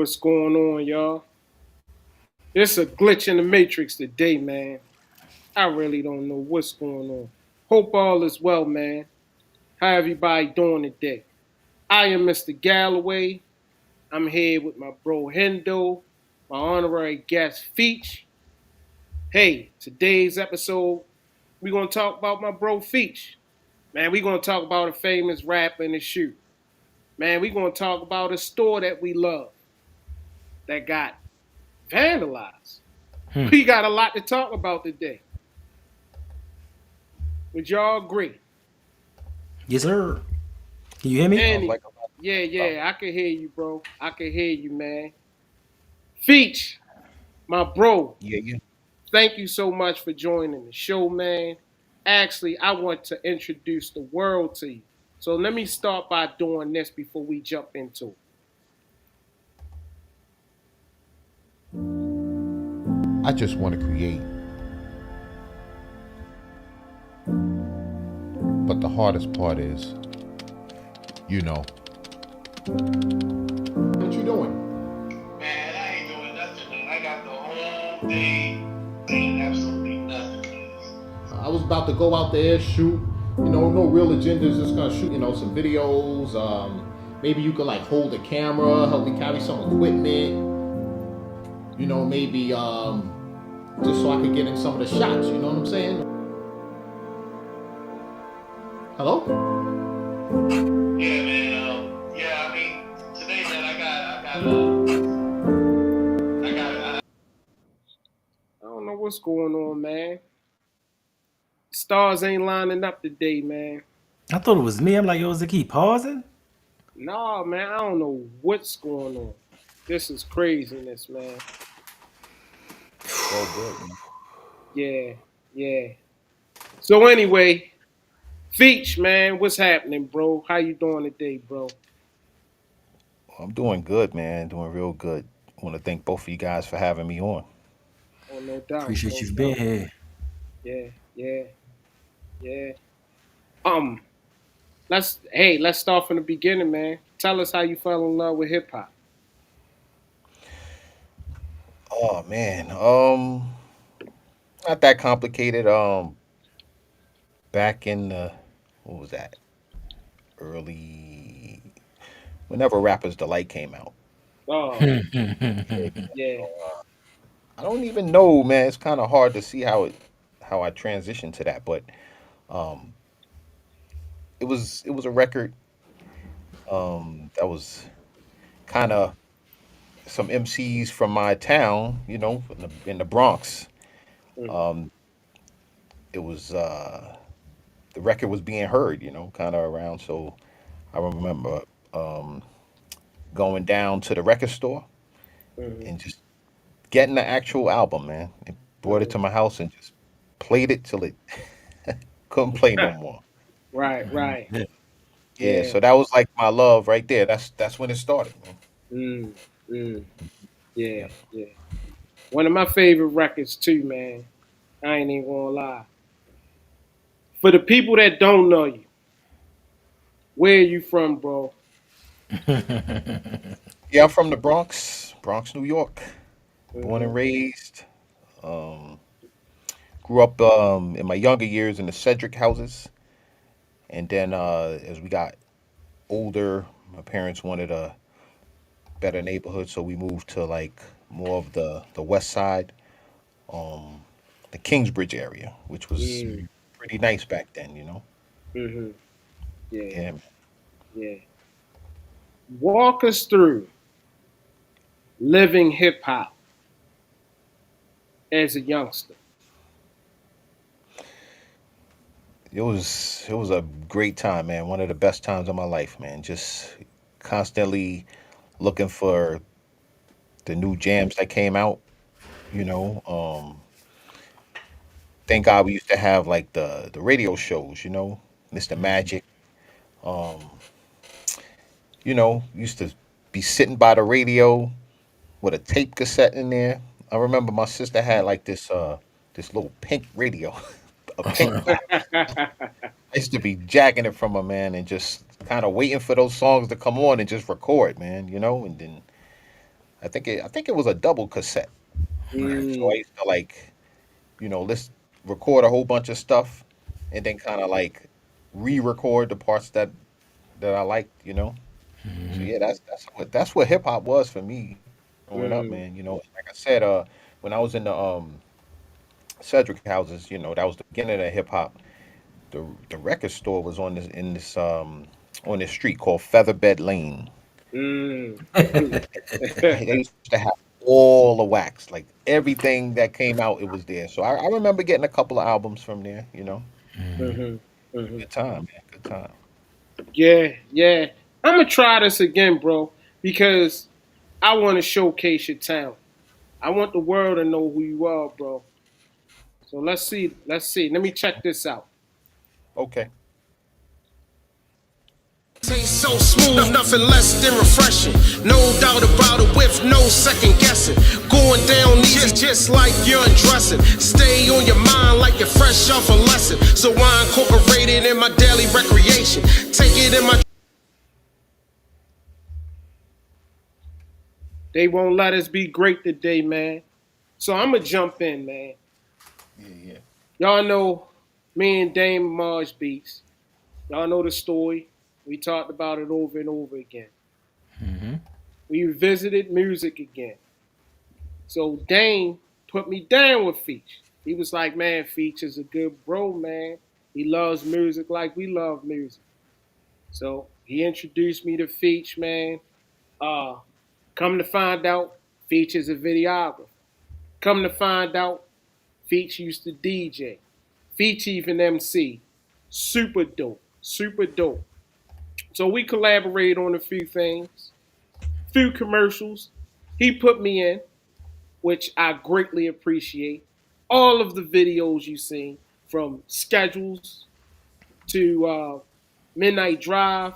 what's going on, y'all. It's a glitch in the matrix today, man. I really don't know what's going on. Hope all is well, man. How everybody doing today? I am Mr. Galloway. I'm here with my bro Hendo, my honorary guest Feech. Hey, today's episode, we're gonna talk about my bro Feech. Man, we're gonna talk about a famous rapper in the shoe. Man, we're gonna talk about a store that we love that got vandalized. We got a lot to talk about today. Would y'all agree? Yes, sir. Can you hear me? Sounds Any? like a lot Yeah, to talk yeah, I can hear you, bro. I can hear you, man. Feech, my bro, about. Yeah. thank you so much for joining the show, man. Actually, I want to introduce the world to you. So let me start by doing this before we jump into it. I just want to create. But the hardest part is, you know. What you doing? Man, I ain't doing nothing, man. I got the whole day doing absolutely nothing. I was about to go out there, shoot. No real agendas, just gonna shoot, some videos. Maybe you could like hold the camera, help me carry some equipment. Maybe just so I could get in some of the shots, you know what I'm saying? Hello? Yeah, man. Yeah, I mean, today, man, I don't know what's going on, man. Stars ain't lining up today, man. I thought it was me. I'm like, yo, is it keep pausing? Nah, man, I don't know what's going on. This is craziness, man. It's all good, man. Yeah, yeah. So anyway, Feech, man, what's happening, bro? How you doing today, bro? I'm doing good, man. Doing real good. I want to thank both of you guys for having me on. Oh, no doubt, Appreciate no you being doubt. here. Yeah, yeah, yeah. Um, let's start from the beginning, man. Tell us how you fell in love with hip hop. Oh man. Not that complicated. Back in the what was that? Early whenever Rappers Delight came out. Oh, Yeah. yeah. I don't even know, man. It's kind of hard to see how I transitioned to that, but um, it was a record that was kind of some MCs from my town, in the Bronx. Mm. Um, it was the record was being heard, kind of around. So I remember um, going down to the record store Mhm, and just getting the actual album, man. And brought it mhm. to my house and just played it till it couldn't play no more. Right, right. Yeah. Yeah, Yeah. so that was like my love right there. That's when it started, man. Mm, mm. Yeah, Yep. yeah. One of my favorite records too, man. I ain't even gonna lie. For the people that don't know you, where are you from, bro? Yeah, I'm from the Bronx, New York. Born Hmm. and raised. Um, Grew up in my younger years in the Cedric houses, and then as we got older, my parents wanted a better neighborhood, so we moved to like more of the west side, um, the Kingsbridge area, which was Mm, pretty nice back then. hmm. Yeah, Yeah, man. yeah. Walk us through living hip hop as a youngster. It was a great time, man. One of the best times of my life, man. Just constantly looking for the new jams that came out. You know, thank God we used to have like the radio shows. Mr. Magic. Um, used to be sitting by the radio with a tape cassette in there. I remember my sister had like this little pink radio, a pink box. I used to be jacking it from her, man, and just kind of waiting for those songs to come on and just record, man. And then I think it was a double cassette. Right. So I Mm, used to like, let's record a whole bunch of stuff, and then kind of like re-record the parts that I liked. So yeah, that's what hip hop was for me growing up, mm, man. Like I said, when I was in the Cedric houses, that was the beginning of hip hop. The record store was on this street called Featherbed Lane. mm. They used to have all the wax, like everything that came out, it was there. So I remember getting a couple of albums from there. Mhm, mhm. Good time, man. Good time. Yeah, yeah. I'm gonna try this again, bro, because I want to showcase your talent. I want the world to know who you are, bro. So let's see. Let's see. Let me check this out. Okay. Taste so smooth, nothing less than refreshing. No doubt about it, with no second guessing. Going down easy, just like you're undressing. Stay on your mind like you're fresh off a lesson. So I incorporate it in my daily recreation. Take it in my. They won't let us be great today, man. So I'm gonna jump in, man. Yeah, yeah. Y'all know me and Dame Marge Beats. Y'all know the story. We talked about it over and over again. We revisited music again. So Dane put me down with Feech. He was like, man, Feech is a good bro, man. He loves music like we love music. So he introduced me to Feech, man. Uh, come to find out, Feech is a videographer. Come to find out, Feech used to DJ. Feech even MC. Super dope. Super dope. So we collaborate on a few things, few commercials. He put me in, which I greatly appreciate. All of the videos you seen, from schedules to Midnight Drive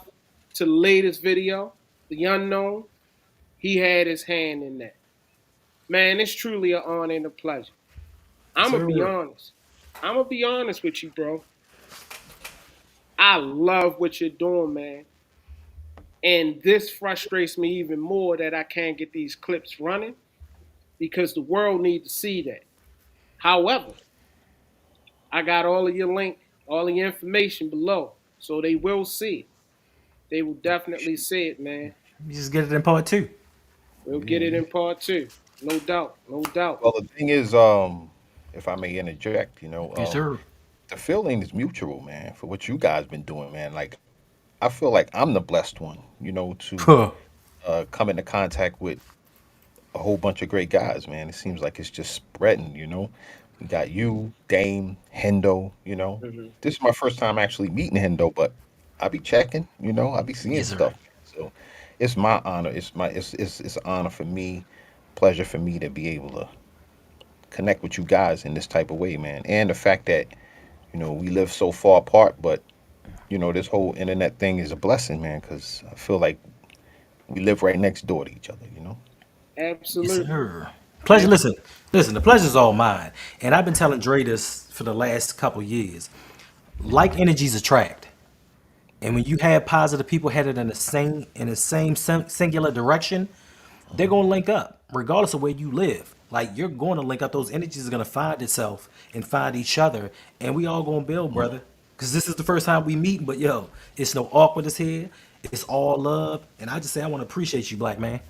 to the latest video, The Unknown, he had his hand in that. Man, it's truly an honor and a pleasure. Yes, I'm going to be sir. honest. I'm going to be honest with you, bro. I love what you're doing, man. And this frustrates me even more that I can't get these clips running because the world needs to see that. However, I got all of your link, all the information below, so they will see it. They will definitely see it, man. You just get it in part two. We'll Yeah, get it yeah. in part two, no doubt, no doubt. Well, the thing is, if I may interject, Yes, sir. the feeling is mutual, man. For what you guys been doing, man. Like I feel like I'm the blessed one, to Huh. come into contact with a whole bunch of great guys, man. It seems like it's just spreading. We got you, Dame, Hendo. Hmm. This is my first time actually meeting Hendo, but I be checking. I be seeing Yes, sir. stuff. So it's my honor. It's an honor for me, pleasure for me to be able to connect with you guys in this type of way, man. And the fact that we live so far apart, but this whole internet thing is a blessing, man. Because I feel like we live right next door to each other. Yes, Absolutely. sir. Pleasure. Listen, listen. The pleasure's all mine. And I've been telling Dre this for the last couple years. Like energies attract, and when you have positive people headed in the same singular direction, they're gonna link up, regardless of where you live. Like you're going to link up. Those energies are gonna find itself and find each other, and we all gonna build, brother. Cause this is the first time we meet, but yo, it's no awkwardness here. It's all love, and I just say I want to appreciate you, black man.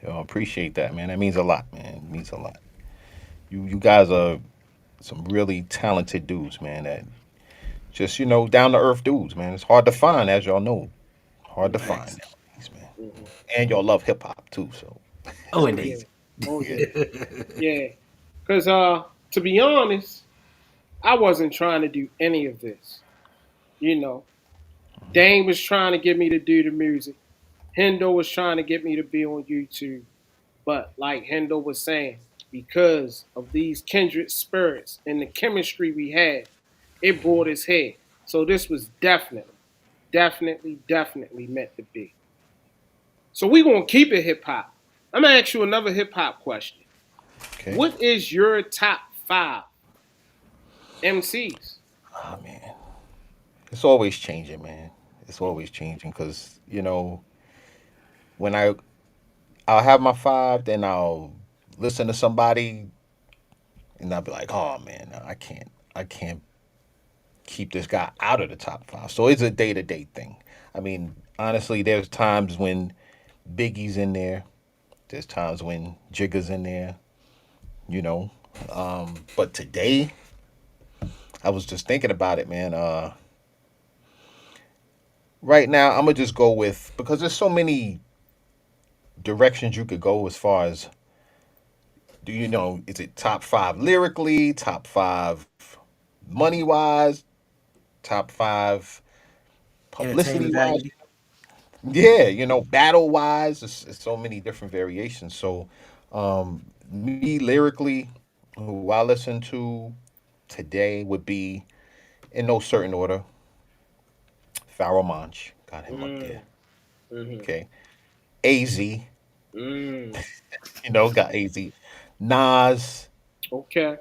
I appreciate that, man. That means a lot, man. It means a lot. You guys are some really talented dudes, man. That just down to earth dudes, man. It's hard to find, as y'all know. Hard to find Facts. nowadays, man. Hmm. And y'all love hip hop too, so Oh, Oh it's yeah, indeed. easy. oh Yeah. yeah, yeah. Cause to be honest, I wasn't trying to do any of this. You know, Dane was trying to get me to do the music. Hendo was trying to get me to be on YouTube. But like Hendo was saying, because of these kindred spirits and the chemistry we had, it brought us here. So this was definitely meant to be. So we gonna keep it hip hop. I'm gonna ask you another hip hop question. Okay. What is your top five MCs? Oh man, it's always changing, man. It's always changing because when I'll have my five, then I'll listen to somebody, and I'll be like, oh man, no, I can't keep this guy out of the top five. So it's a day to day thing. I mean, honestly, there's times when Biggie's in there. There's times when Jigga's in there. You know, but today I was just thinking about it, man. Right now I'm gonna just go with, because there's so many directions you could go as far as, do you know, is it top five lyrically, top five money wise, top five publicity Entertainment wise? value. Yeah, battle wise, it's so many different variations. So, me lyrically, who I listen to today would be, in no certain order, Pharaoh Monch, got him up Mm, there. mm-hmm, Okay, Az, mm. got Az, Nas, Okay.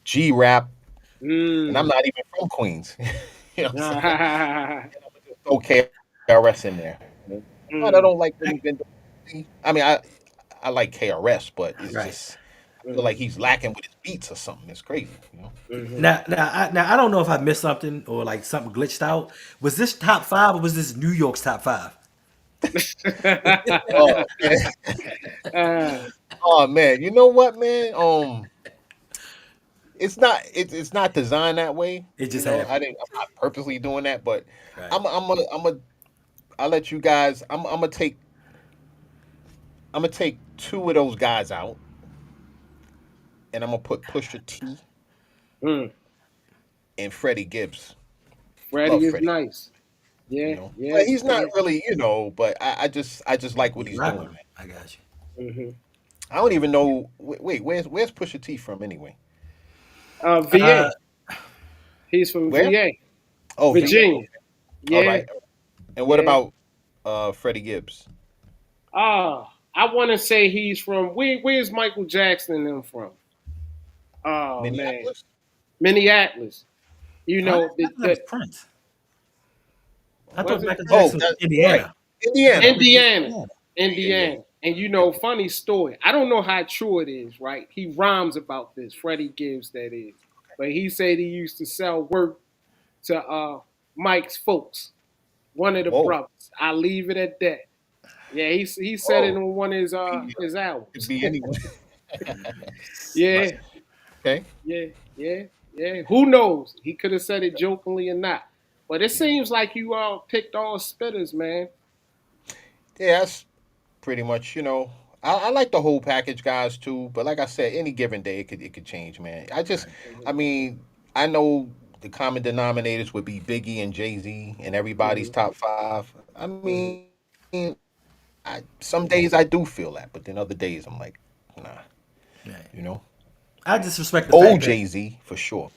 G Rap, and I'm Mm. not even from Queens. You know what I'm saying? mm. Throw KRS in there. Not I don't like what he's been doing. I mean, I like KRS, but it's Right. just, I feel like Mm-hmm, he's lacking with his beats or something. It's crazy. mm-hmm. Now, I don't know if I missed something or like something glitched out. Was this top five or was this New York's top five? Oh man, Ah, oh man, you know what, man? It's not designed that way. It just happened. I'm not purposely doing that, but Right. I'm I'll let you guys. I'm gonna take two of those guys out, and I'm gonna put Pusha T mm. and Freddie Gibbs. Love Freddie is Freddie, nice. Yeah, but yeah, he's not yeah. really, But I just like what He's he's doing, rapping. man. I got you. Mm-hmm. I don't even know. Wait, where's Pusha T from anyway? VA. He's from Where? VA, Oh, VA. Virginia. Okay. All Yeah, right. And what yeah. about Freddie Gibbs? I want to say he's from where's Michael Jackson and them from? Oh man, Minneapolis. Minneapolis. You I know thought that was Prince. I thought was it Michael Oh, Prince? Jackson was from that's right. Indiana. Indiana. Indiana, Indiana. Yeah, yeah, Indiana. And yeah. funny story. I don't know how true it is, right? He rhymes about this. Freddie Gibbs, that is. But he said he used to sell work to Mike's folks, one of the Whoa, brothers. I leave it at that. Yeah, he said it whoa. on one of Be, his could albums. be anyone. Yeah, Okay. yeah, yeah, yeah. Who knows? He could have said it jokingly or not. But it Yeah. seems like you all picked all spitters, man. Yeah, that's pretty much. I like the whole package, guys, too. But like I said, any given day, it could change, man. I mean, I know the common denominators would be Biggie and Jay Z and everybody's Mm-hmm, top five. I mm-hmm, mean, some days I do feel that, but then other days I'm like, nah, you Right. know. I just respect the Old fact Jay that Z for sure.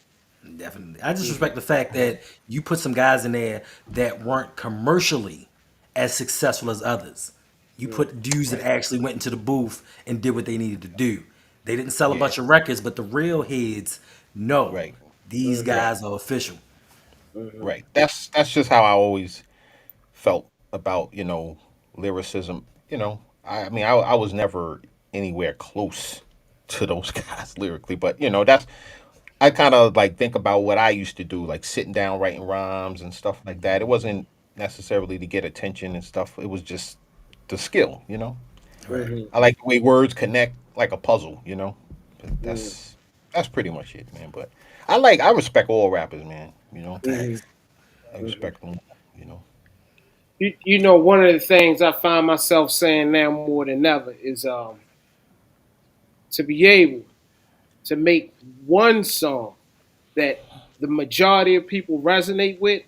definitely. I just mm-hmm. respect the fact that you put some guys in there that weren't commercially as successful as others. You put dudes that Right. actually went into the booth and did what they needed to do. They didn't sell a Yeah. bunch of records, but the real heads know Right. these Mm-hmm, Right. guys are official. mm-hmm. Right. That's just how I always felt about lyricism. I mean I was never anywhere close to those guys lyrically, but that's, I kind of like think about what I used to do, like sitting down writing rhymes and stuff like that. It wasn't necessarily to get attention and stuff. It was just the skill. Right. Mm-hmm. I like the way words connect like a puzzle. But Mm-hmm. that's pretty much it, man. But I respect all rappers, man. Mm-hmm. Thanks. I Mm-hmm. respect them. You know. One of the things I find myself saying now more than ever is to be able to make one song that the majority of people resonate with.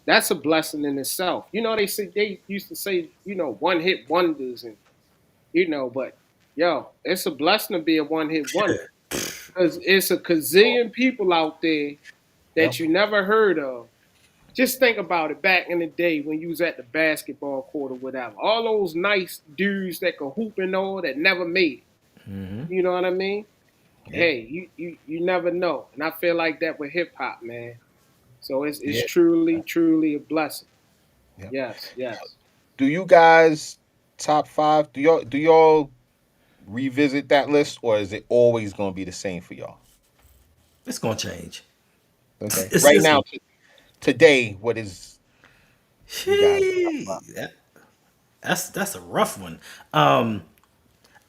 That's a blessing in itself. They used to say, one hit wonders, and but yo, it's a blessing to be a one hit wonder because it's a gazillion people out there Yep. that you never heard of. Just think about it back in the day when you was at the basketball court or whatever. All those nice dudes that could hoop and all that never made it. You know what I mean? Yeah. Hey, you never know. And I feel like that with hip hop, man. So it's Yeah. truly, truly a blessing. Yeah. Yes, yes. Do you guys top five. Do y'all revisit that list, or is it always gonna be the same for y'all? It's gonna change. Okay. It's, Right it's now, today, what is you guys' top five? that, that's a rough one.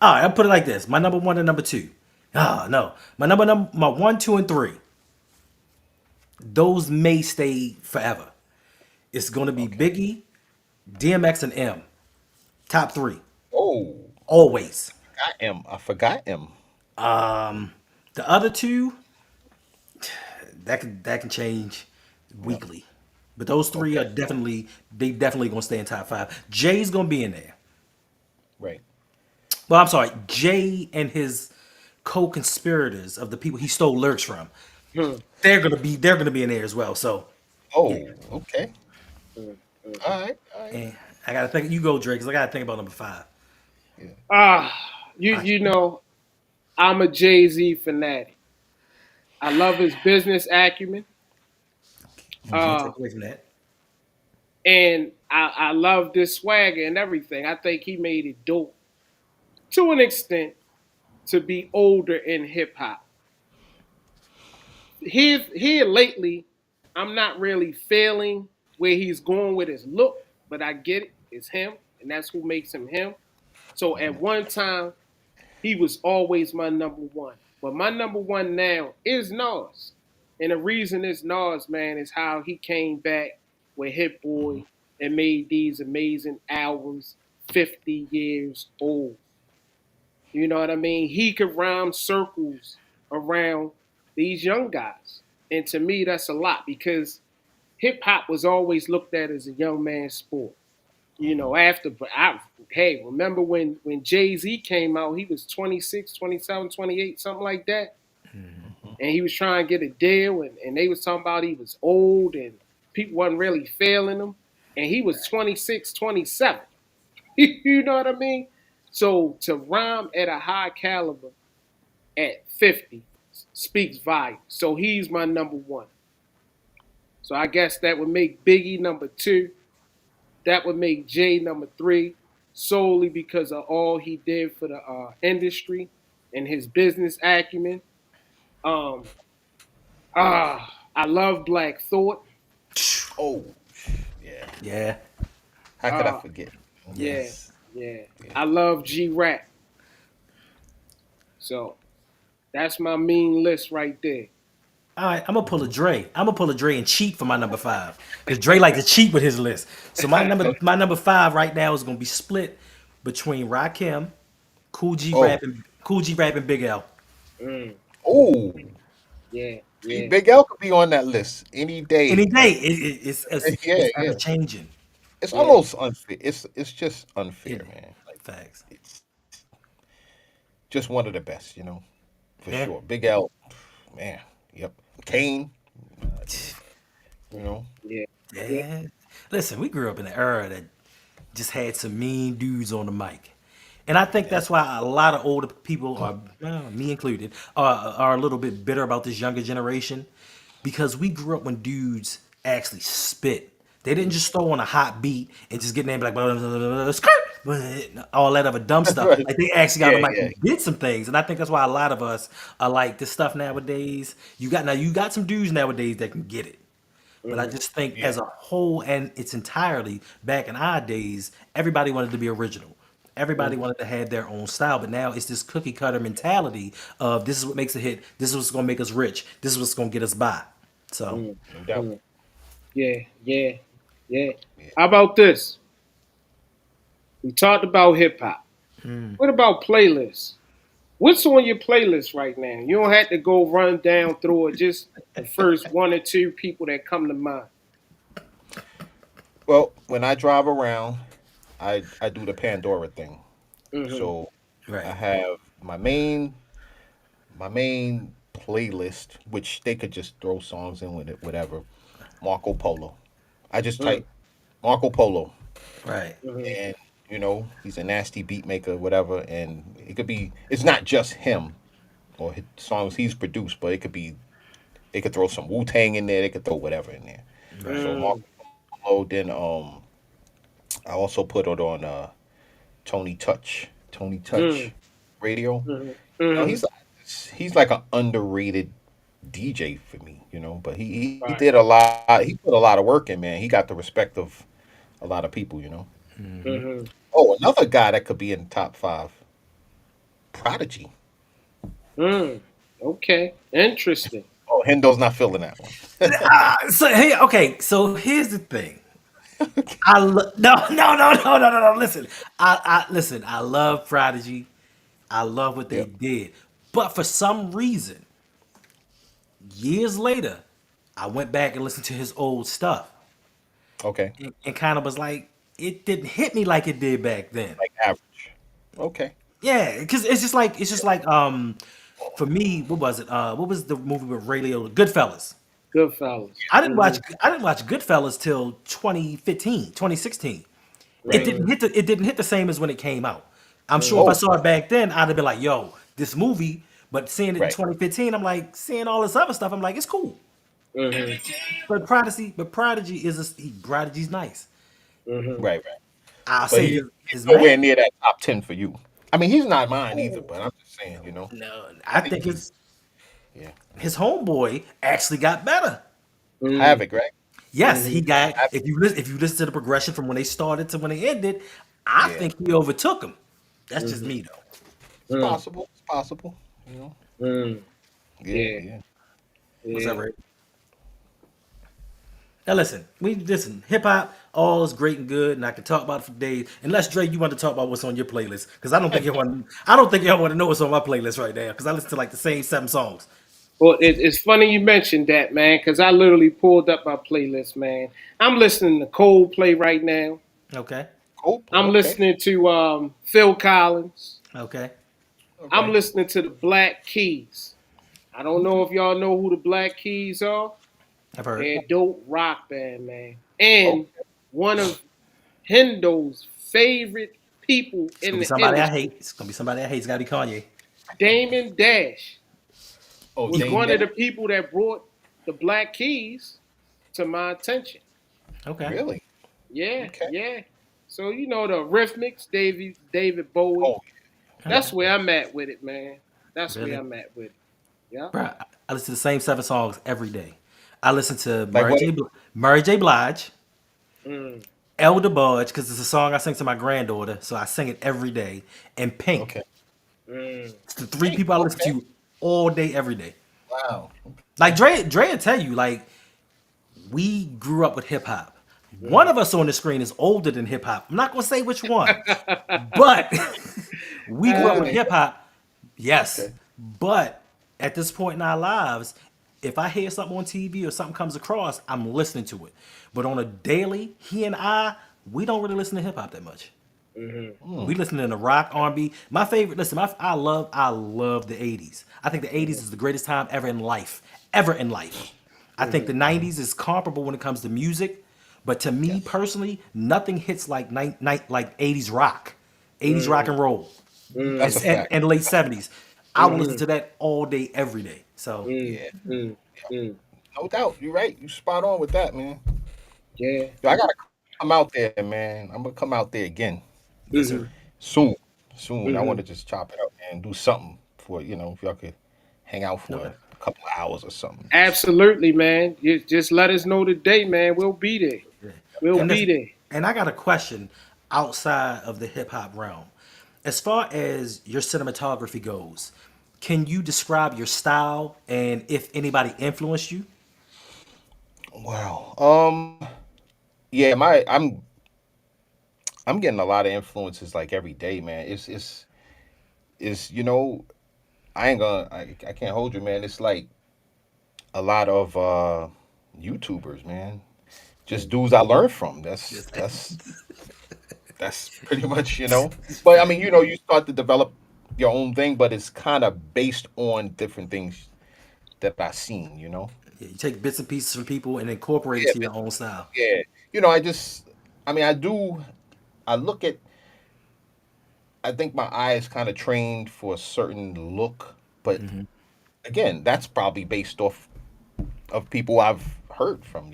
All right, I'll put it like this: my number one and number two. Ah, no, my one, two, and three. Those may stay forever. It's gonna be Okay. Biggie, DMX, and M. Top three, Oh, always. I am. I forgot him. The other two, that can change Yep. weekly. But those three are Okay. definitely gonna stay in top five. Jay's gonna be in there. Right. Well, I'm sorry, Jay and his co-conspirators of the people he stole lyrics from. Hmm, They're gonna be in there as well. So yeah. Oh, okay. hmm, hmm. All right. All right. And I gotta think you go, Drake, because I gotta think about number five. Yeah. Ah, you I, you know, I'm a Jay-Z fanatic. I love his business acumen. you can't Uh, take away from that. and I love this swagger and everything. I think he made it dope to an extent to be older in hip hop. Here lately, I'm not really feeling where he's going with his look, but I get it. It's him, and that's who makes him him. So at one time, he was always my number one. But my number one now is Nas. And the reason it's Nas, man, is how he came back with Hit Boy and made these amazing albums 50 years old. You know what I mean? He could rhyme circles around these young guys. And to me, that's a lot because hip hop was always looked at as a young man's sport. You know, after, but hey, remember when Jay Z came out, he was 26, 27, 28, something like that. And he was trying to get a deal, and they was talking about he was old and people wasn't really failing him. And he was 26, 27. You know what I mean? So to rhyme at a high caliber at 50 speaks volumes. So he's my number one. So I guess that would make Biggie number two. That would make Jay number three, solely because of all he did for the industry and his business acumen. Um, I love Black Thought. Oh, yeah. Yeah, How could I Uh, forget? yeah, yes. yeah. Yeah. I love G Rap. So that's my mean list right there. All right, I'm gonna pull a Dre. I'm gonna pull a Dre and cheat for my number five because Dre like to cheat with his list. So my number five right now is gonna be split between Rakim, Oh, Cool G Rap, and Big L. Mm, oh. yeah, See, yeah, Big L could be on that list any Any day. day, it's Yeah, ever yeah. changing. It's yeah. almost unfair. It's just unfair, It man. Like facts. it's just one of the best, for Yeah. sure. Big L, man. Yep. Kane, you know. Yeah, yeah. Yeah. Listen, we grew up in an era that just had some mean dudes on the mic. And I think Yep. that's why a lot of older people are, well, me included, are a little bit bitter about this younger generation because we grew up when dudes actually spit. They didn't just throw on a hot beat and just get in there and be like, blah, blah, blah, blah, blah, skirt, all that other dumb stuff. Right. Like they actually got on Yeah, the mic yeah. and did some things. And I think that's why a lot of us are like this stuff nowadays. You got some dudes nowadays that can get it. But I Mhm. just think Yeah. as a whole and it's entirely back in our days, everybody wanted to be original. Everybody Mhm. wanted to have their own style, but now it's this cookie cutter mentality of this is what makes a hit, this is what's gonna make us rich, this is what's gonna get us by. So Mhm. No doubt. Mhm. Yeah, yeah, yeah. Yeah. How about this? We talked about hip hop. What about playlists? What's on your playlist right now? You don't have to go run down through it. Just the first one or two people that come to mind. Well, when I drive around, I do the Pandora thing. Hmm. So I right. have my main playlist, which they could just throw songs in with it, whatever. Marco Polo. I just Mm. type Marco Polo, Right. Hmm. and he's a nasty beat maker, whatever. And it could be, it's not just him or his songs he's produced, but it could be, they could throw some Wu Tang in there, they could throw whatever in there. Right. So Mm. Marco Polo, then I also put it on Tony Mm, Touch Radio. mm, You know, mm. he's like an underrated DJ for me, you know. But he Right. did a lot. He put a lot of work in, man. He got the respect of a lot of people, you know. Mm-hmm. Oh, another guy that could be in the top five, Prodigy. Mm. Okay. Interesting. Oh, Hendo's not feeling that one. So hey, okay. So here's the thing. No, no, no, no, no, no, no. Listen, listen. I love Prodigy. I love what they Yep. did, but for some reason, years later, I went back and listened to his old stuff, Okay. and kind of was like, it didn't hit me like it did back then. Like average. Okay. Yeah, because it's just like for me, what was it? What was the movie with Ray Liotta? Goodfellas. Goodfellas. Mm-hmm. I didn't watch Goodfellas till 2015, 2016. Right. It didn't hit the same as when it came out. I'm sure if I Mm-hmm. Oh, saw it back then, I'd have been like, "Yo, this movie." But seeing it in right. 2015, I'm like seeing all this other stuff. I'm like, it's cool. Mm-hmm. But Prodigy Prodigy's nice. Mm-hmm. Right, right. I'll But say he's his nowhere man. near that top 10 for you. I mean, he's not mine either, but I'm just saying, you know. No, I I think think he's, yeah. his homeboy actually got better. Mm-hmm. Havoc, right? Yes, Mm-hmm. he got. Havoc. If you listen to the progression from when they started to when they ended, I Yeah. think he overtook him. That's just Mm-hmm. me though. It's Mm, possible. It's possible. You know. mm. Yeah, Yeah. yeah. What's up, Yeah. Ray? Now listen, we listen. Hip hop, all is great and good, and I can talk about it for days. Unless Dre, you want to talk about what's on your playlist, because I don't think you want. I don't think y'all want to know what's on my playlist right now, because I listen to like the same 7 songs. Well, it's funny you mentioned that, man, because I literally pulled up my playlist, man. I'm listening to Coldplay right now. Okay, Coldplay. I'm Okay. listening to Phil Collins. okay, I'm Okay. listening to the Black Keys. I don't know Okay. if y'all know who the Black Keys are. I've heard. They're a dope rock band, man. And Okay. one of Hendo's favorite people It's in gonna be the somebody I industry, hate. It's gonna be somebody I hate. It's gotta be Kanye. Damon Dash, Oh, was Dame one of the Dash. people that brought the Black Keys to my attention. Okay, Really? Yeah, Okay. yeah. So you know the Rhythmics, David Bowie. Oh, That's yeah. where I'm at with it, man. That's where really, I'm at with it. Yeah. bro. I listen to the same 7 songs every day. I listen to Like what? Mary J. Blige, Mm, Elder Budge, because it's a song I sing to my granddaughter, so I sing it every day. And Pink. Okay. mm, It's the three Pink. people I listen Okay. to all day, every day. Wow. Like Dre will tell you, like we grew up with hip hop. One mm. of us on the screen is older than hip hop. I'm not gonna say which one, but we grew up Older with than hip hop. Yes, Okay. but at this point in our lives, if I hear something on TV or something comes across, I'm listening to it. But on a daily, we don't really listen to hip hop that much. We listening to rock, R&B. My favorite, listen, I love the '80s. I think the '80s is the greatest time ever in life, ever in life. I think the '90s is comparable when it comes to music, but to me Yes. personally, nothing hits like like '80s rock, '80s rock and roll, That's a fact. and late '70s. I will listen to that all day, every day. So Yeah. Mm, mm. No doubt. You're right. You spot on with that, man. Yeah. Yo, I gotta come out there, man. I'm gonna come out there again yes, Hmm. sir. soon. Soon. I Hmm. want to just chop it up and do something for if y'all could hang out for Okay. a couple of hours or something. Just Absolutely, man. You just let us know the day, man. We'll be there. We'll And be listen, there. and I got a question outside of the hip hop realm. As far as your cinematography goes, can you describe your style and if anybody influenced you? wow. Yeah, I'm getting a lot of influences like every day, man. It's I ain't gonna I can't hold you, man. It's like a lot of YouTubers, man. Just dudes I learned from. That's pretty much, But I mean, you start to develop your own thing, but it's kind of based on different things that I've seen. Yeah, you take bits and pieces from people and incorporate it Yeah, to your own style. yeah. I mean, I look at, I think my eye is kind of trained for a certain look, but again, that's probably based off of people I've heard from.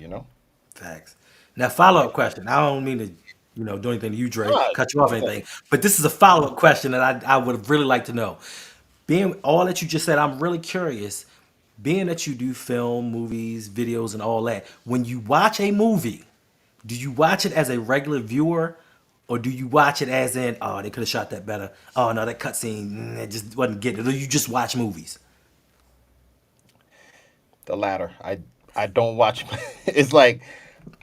Facts. Now, follow Like, up question. I don't mean to do anything to you, Dre, Ah, cut you off or anything. But this is a follow up question that I would really like to know. Being all that you just said, I'm really curious. Being that you do film, movies, videos, and all that, when you watch a movie, do you watch it as a regular viewer, or do you watch it as in, oh, they could have shot that better? Oh no, that cutscene, it just wasn't getting it. Or you just watch movies? the latter. I don't watch. It's like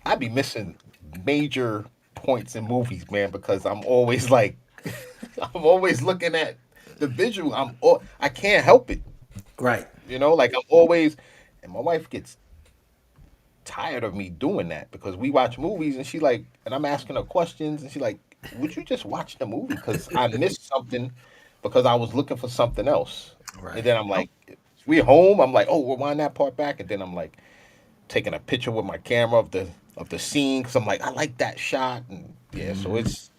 I be missing major points in movies, man, because I'm always like, I'm always looking at the visual. I can't help it. Right. Like I'm always, and my wife gets tired of me doing that because we watch movies and she like, and I'm asking her questions and she like, would you just watch the movie? Because I missed something because I was looking for something else. And Right. then I'm like, we're home. I'm like, oh, rewind that part back. And then I'm like taking a picture with my camera of the scene because I'm like, I like that shot. And yeah, so it's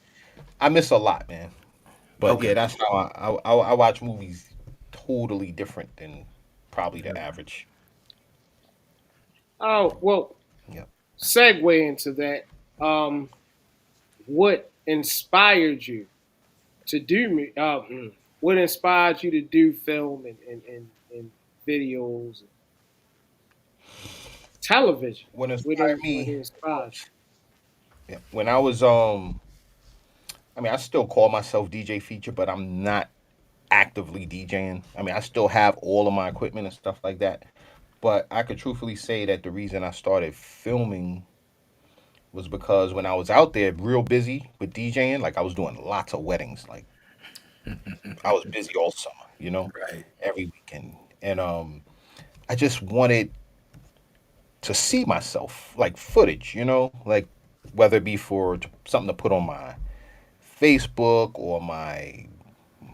I miss a lot, man. But yeah, Okay. that's how I watch movies totally different than probably the average. Oh well, Yeah. segue into that. Um, what inspired you to do me? What inspired you to do film and videos, and television? What inspired What me? inspired Yeah, when I was I mean, I still call myself DJ Feature, but I'm not actively DJing. I mean, I still have all of my equipment and stuff like that. But I could truthfully say that the reason I started filming was because when I was out there real busy with DJing, like I was doing lots of weddings. Like I was busy all summer, Right. every weekend. And I just wanted to see myself, like footage, like whether it be for something to put on my Facebook or my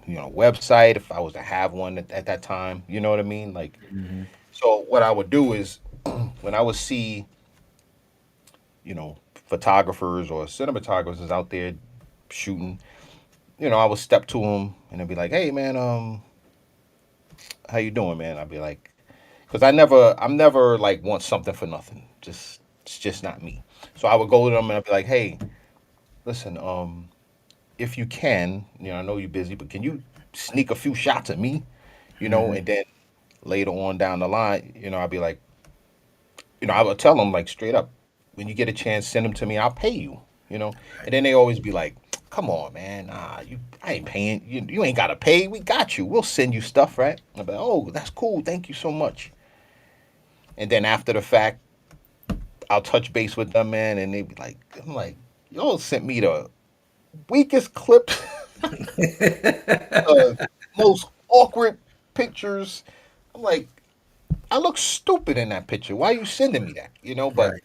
website if I was to have one at that time. You know what I mean? Like, so what I would do is when I would see, photographers or cinematographers out there shooting, I would step to them and I'd be like, "Hey, man, how you doing, man?" I'd be like, because I'm never like want something for nothing. It's just not me. So I would go to them and I'd be like, "Hey, listen, if you can, I know you're busy, but can you sneak a few shots of me?" And then later on down the line, I'll be like, I would tell them like straight up, when you get a chance, send them to me. I'll pay you. And then they always be like, "Come on, man, I ain't paying. You ain't gotta pay. We got you. We'll send you stuff, right?" I'm like, "Oh, that's cool. Thank you so much." And then after the fact, I'll touch base with them, man, and they be like, I'm like, "Y'all sent me the weakest clips, the most awkward pictures." I'm like, I look stupid in that picture. Why are you sending me that? But Right.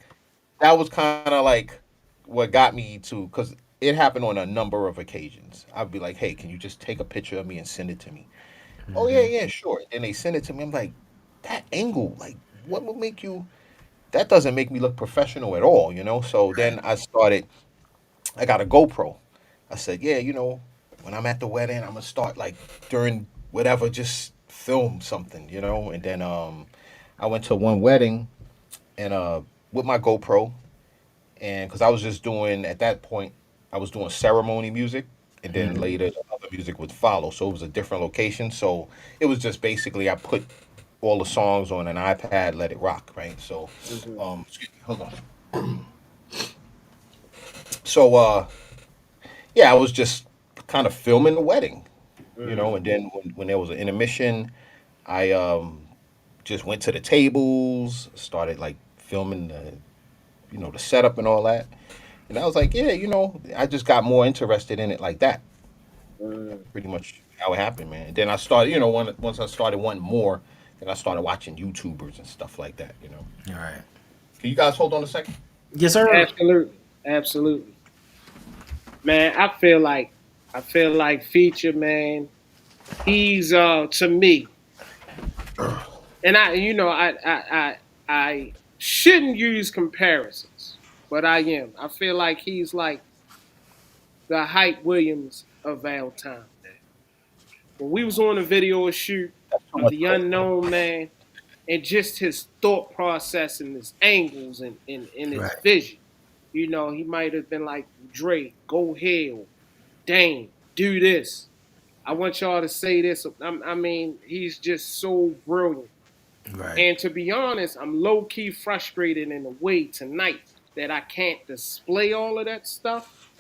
that was kind of like what got me to, because it happened on a number of occasions. I'd be like, "Hey, can you just take a picture of me and send it to me?" "Oh yeah, yeah, sure." And they send it to me. I'm like, that angle, like, what would make you? That doesn't make me look professional at all. So then I got a GoPro. I said, "Yeah, when I'm at the wedding, I'm gonna start like during whatever, just film something." And then I went to one wedding and with my GoPro, and because I was just doing at that point, I was doing ceremony music, and then later the other music would follow. So it was a different location. So it was just basically I put all the songs on an iPad, let it rock, right? So, you? excuse me, hold on. So yeah, I was just kind of filming the wedding, Hmm. and then when there was an intermission, I just went to the tables, started like filming the setup and all that. And I was like, yeah, I just got more interested in it like that. That's Hmm. pretty much how it happened, man. And then I started, once I started wanting more, then I started watching YouTubers and stuff like that. All right. Can you guys hold on a second? Yes, sir. Absolutely, absolutely, man. I feel like Feature, man. He's to me, and I shouldn't use comparisons, but I am. I feel like he's like the Hype Williams of our time, man. When we was on a video shoot That's too of much the credit. unknown man, and just his thought process and his angles and his Right. vision. He might have been like, Dre, go ahead, Dane, do this. I want y'all to say this. I mean, he's just so brilliant. Right. And to be honest, I'm low key frustrated in a way tonight that I can't display all of that stuff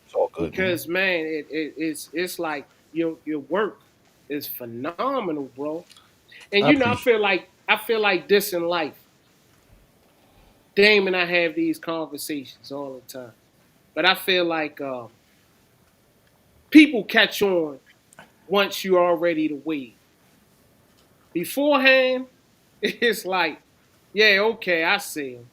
It's all good, man. because man, it's like your work is phenomenal, bro. And I appreciate. I feel like this in life. Dame and I have these conversations all the time, but I feel like people catch on once you're already the wave. Beforehand, it's like, yeah, okay, I see him.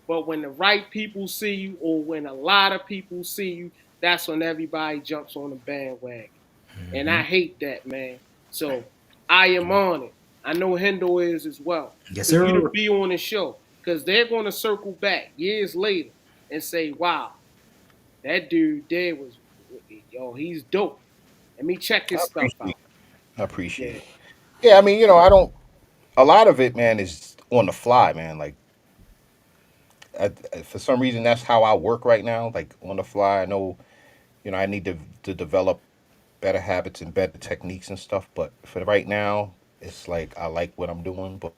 But when the right people see you, or when a lot of people see you, that's when everybody jumps on the bandwagon. And I hate that, man. So I am on it. I know Hendo is as well. Yes, For you to sir. be on the show, because they're going to circle back years later and say, wow, that dude there was, yo, he's dope. Let me check I his stuff appreciate. out. I appreciate Yeah. it. Yeah, I mean, I don't. A lot of it, man, is on the fly, man. Like, for some reason, that's how I work right now. Like on the fly, I know, I need to develop better habits and better techniques and stuff. But for right now, it's like I like what I'm doing, but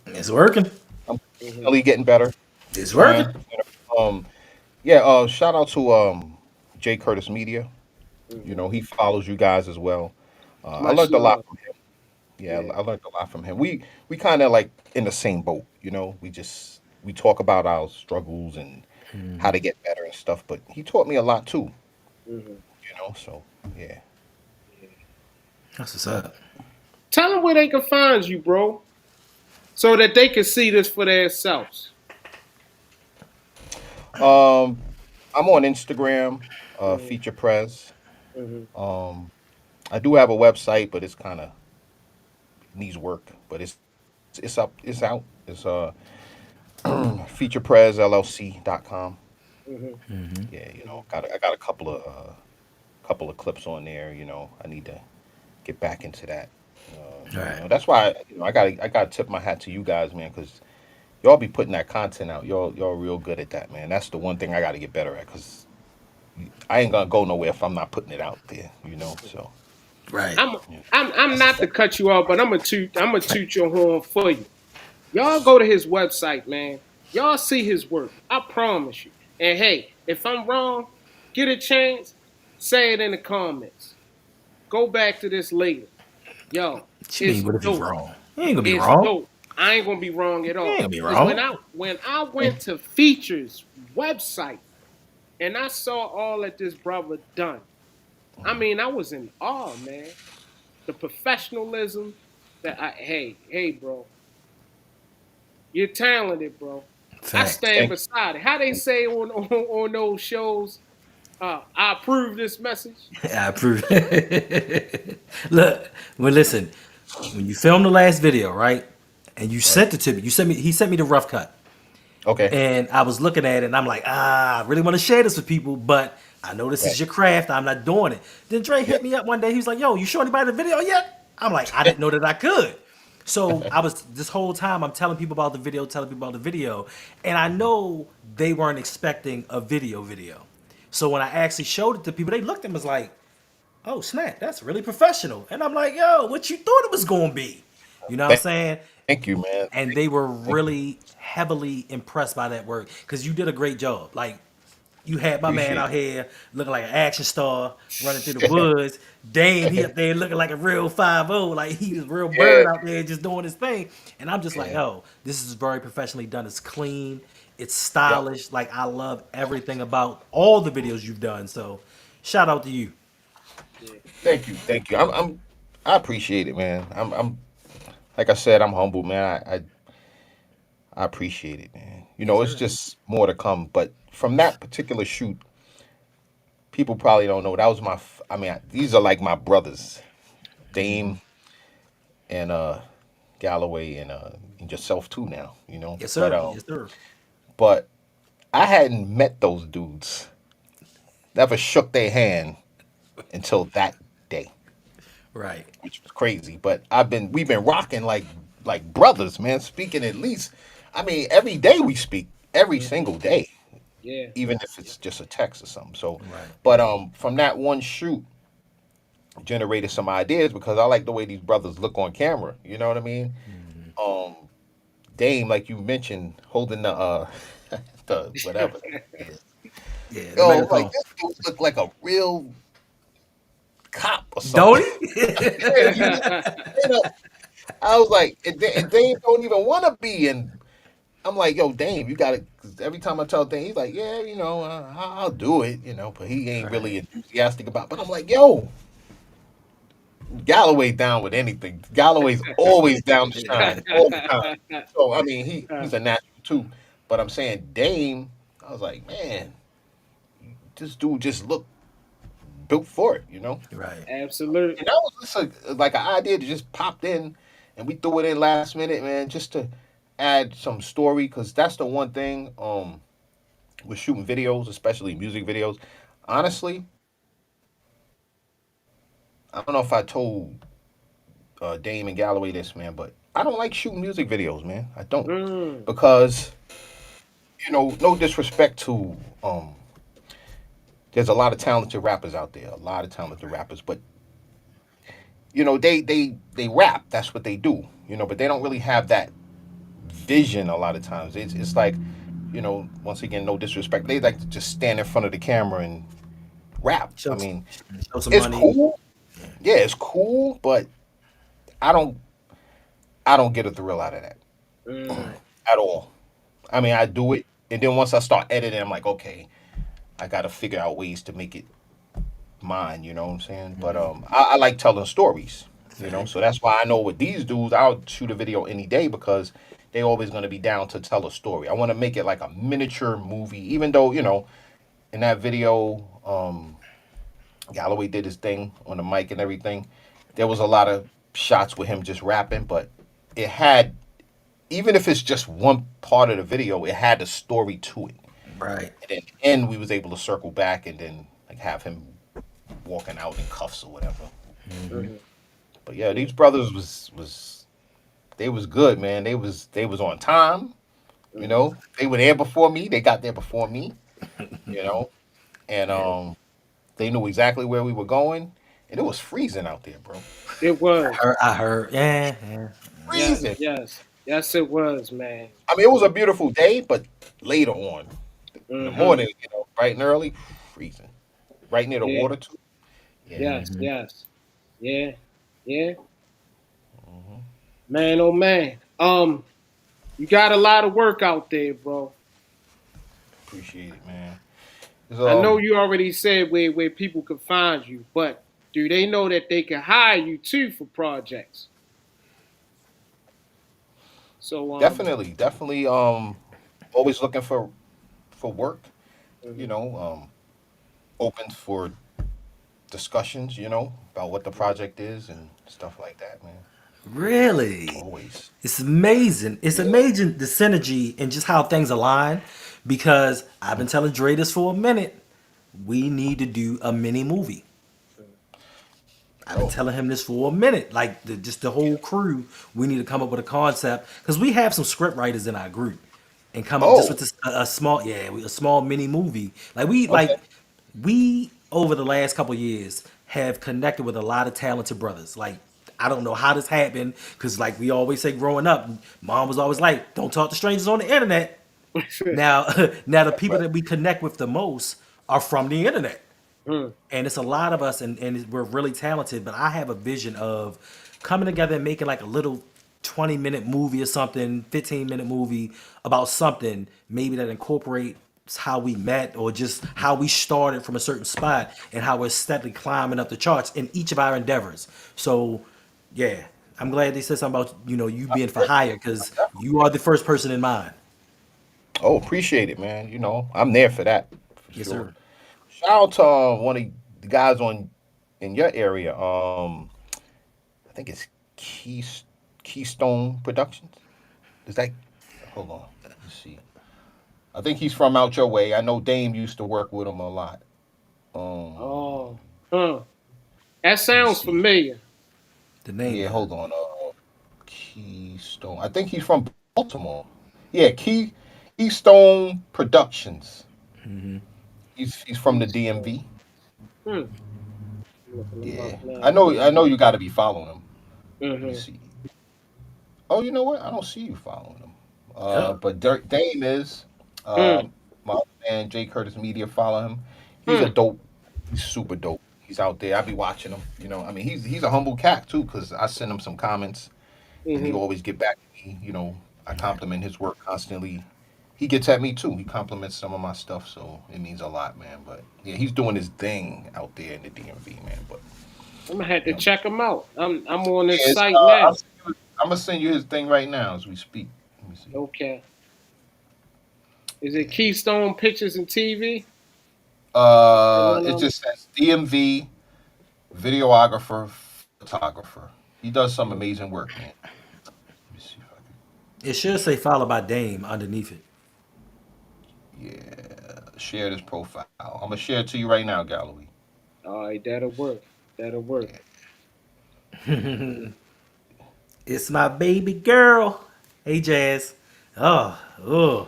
It's working. I'm Hmm. constantly getting better, It's working. trying. Yeah. Shout out to J Curtis Media. Hmm. He follows you guys as well. I Much learned a lot love. from him. Yeah, Yeah. I learned a lot from him. We kind of like in the same boat. We talk about our struggles and how to get better and stuff. But he taught me a lot too. Hmm. So yeah. That's what's up. Tell them where they can find you, bro, so that they can see this for themselves. Um, I'm on Instagram, Hmm. Feature Prez. Hmm. Um, I do have a website, but it's kind of needs work. But it's up, it's out. It's featureprezllc.com. Hmm. Yeah, I got a couple of clips on there. I need to get back into that. Right. That's why I got to tip my hat to you guys, man, because y'all be putting that content out. Y'all real good at that, man. That's the one thing I got to get better at, because I ain't gonna go nowhere if I'm not putting it out there. So Right. I'm yeah, I'm that's a not to fact. cut you off, but I'm gonna toot your horn for you. Y'all go to his website, man. Y'all see his work. I promise you. And hey, if I'm wrong, get a chance, say it in the comments. Go back to this later. Yo, What you mean? it's What if he's dope. wrong? He ain't gonna be It's wrong. dope. I ain't gonna be wrong at He ain't all. gonna be Cause wrong. when I went to Features website and I saw all that this brother done, I mean, I was in awe, man. The professionalism hey, bro, you're talented, bro. I Facts. stand Thank beside it. How they you. say on those shows, I approve this message. I approve. Look, well, listen. When you filmed the last video, right, and you Right. sent it to me, he sent me the rough cut, Okay. and I was looking at it, and I'm like, I really want to share this with people, but I know this Right. is your craft. I'm not doing it. Then Dre Yeah. hit me up one day. He was like, "Yo, you show anybody the video yet?" I'm like, I didn't know that I could. So I was this whole time I'm telling people about the video, telling people about the video, and I know they weren't expecting a video. So when I actually showed it to people, they looked and was like, "Oh snap, that's really professional." And I'm like, "Yo, what you thought it was gonna be?" You know what I'm Thank saying? thank you, man. And Thank they you. were Thank you. really heavily impressed by that work because you did a great job. Like you had my man Appreciate out here looking like an action star running through the woods. Dame, he up there looking like a real 5-0, like he was real Yeah. bird out there just doing his thing. And I'm just like, Yeah. yo, this is very professionally done. It's clean, it's Yep. stylish. Like I love everything about all the videos you've done. So shout out to you. Yeah. Thank you. Thank you. I appreciate it, man. I'm like I said, I'm humble, man. I appreciate it, man. Yes, It's sir. just more to come. But from that particular shoot, people probably don't know that was I mean, these are like my brothers, Dame and Galloway and yourself too now. Yes, But sir. Yes, sir. but I hadn't met those dudes. Never shook their hand until that day, Right. which was crazy. But we've been rocking like brothers, man. Speaking at least, I mean, every day we speak. every Hmm. single day, Yeah. even if it's just a text or something. So, Right. but from that one shoot, generated some ideas because I like the way these brothers look on camera. You know what I mean? Um, Dame, like you mentioned, holding the the whatever. Yeah. Yeah. The Yo, like megaphone. this dude look like a real cop or something. Don't he? Yeah, he look straight up. I was like, and Dame don't even want to be. And I'm like, yo, Dame, you got to. Every time I tell Dame, he's like, yeah, I'll do it, but he ain't Right. really enthusiastic about. But I'm like, yo, Galloway down with anything. Galloway's always down to shine all the time. So I mean, he's a natural too. But I'm saying Dame, I was like, man, this dude just looked built for it. Right. And Absolutely. that was just like an idea that just popped in, and we threw it in last minute, man, just to add some story because that's the one thing with shooting videos, especially music videos. Honestly, I don't know if I told Dame and Galloway this, man, but I don't like shooting music videos, man. I don't Mm. because no disrespect to there's a lot of talented rappers out there, a lot of talented rappers, but they rap. That's what they do, but they don't really have that vision a lot of times. It's like, once again, no disrespect. They like to just stand in front of the camera and rap. I Show, mean, show some it's money. cool. Yeah, it's cool, but I don't I don't get a thrill out of that Mm. at all. I mean, I do it, and then once I start editing, I'm like, okay, I got to figure out ways to make it mine. You know what I'm saying? But I like telling stories. So Facts. that's why I know with these dudes, I'll shoot a video any day because they always going to be down to tell a story. I want to make it like a miniature movie, even though in that video, Galloway did his thing on the mic and everything. There was a lot of shots with him just rapping, but it had, even if it's just one part of the video, it had a story to it. Right. And then end, we was able to circle back and then like have him walking out in cuffs or whatever. Hmm. But yeah, Yeah. these brothers was they was good, man. They was on time. Hmm. They were there before me. They got there before me. You know, and Yeah. they knew exactly where we were going, and it was freezing out there, bro. It was. I heard. Yeah. Yeah. Yes. Freezing. Yes. Yes, it was, man. I mean, it was a beautiful day, but later on in the Hmm. morning, bright and early, freezing. Right near the Yeah. water too. Yeah. Yes. Yes. Yeah. Yeah. Man, oh man. You got a lot of work out there, bro. Appreciate it, man. It's, I know you already said where people can find you, but do they know that they can hire you too for projects? So definitely, always looking for work. You mhm, know, open for discussions. About what the project is and stuff like that, man. Really? Always. It's amazing. It's Yeah. amazing the synergy and just how things align. Because I've been telling Dre this for a minute. We need to do a mini movie. I've been Oh, telling him this for a minute. Like just the yeah. whole crew, we need to come up with a concept because we have some script writers in our group, and come up just with Oh, this a small a small mini movie. Like okay. we over the last couple years have connected with a lot of talented brothers. Like I don't know how this happened because like we always say growing up, mom was always like, "Don't talk to strangers on the internet." Now, now the people Right. that we connect with the most are from the internet, mm, and it's a lot of us, and we're really talented. But I have a vision of coming together and making like a little 20-minute movie or something, 15-minute movie about something maybe that incorporates how we met or just how we started from a certain spot and how we're steadily climbing up the charts in each of our endeavors. So yeah, I'm glad they said something about you being for hire because you are the first person in mind. Oh, appreciate it, man. I'm there for that for Yes, sure. sir. Shout out to one of the guys on in your area. I think it's Keystone Productions. Is that? Hold on. Let's see. I think he's from out your way. I know Dame used to work with him a lot. oh, huh. That Let me sounds see. familiar. The name Yeah, does. hold on. Keystone. I think he's from Baltimore. Yeah, Keystone Productions. Hmm. He's from the Keystone. DMV. Hmm. I'm looking them up Yeah, now. I know you got to be following him. Let me Mm-hmm. see. Oh, you know what? I don't see you following him. Oh, But Dirk Dame is. Mm. My other man J Curtis Media follow him. He's a Mm. dope. He's super dope. He's out there. I be watching him. I mean, he's a humble cat too, cause I send him some comments, and he Mm-hmm. always get back to me. I compliment his work constantly. He gets at me too. He compliments some of my stuff, so it means a lot, man. But yeah, he's doing his thing out there in the DMV, man. But I'm gonna have to you know, check them out. I'm on this yeah, site now. I'm gonna send you his thing right now as we speak. Let me see. Okay. Is it Yeah. Keystone Pictures and TV? Is that one It of them? just says DMV videographer, photographer. He does some amazing work, man. Let me see if I it should say followed by Dame underneath it. can. Yeah, share this profile. I'm gonna share it to you right now, Galloway. All right, that'll work. That'll work. It's my baby girl. Hey, Jazz. Oh, oh,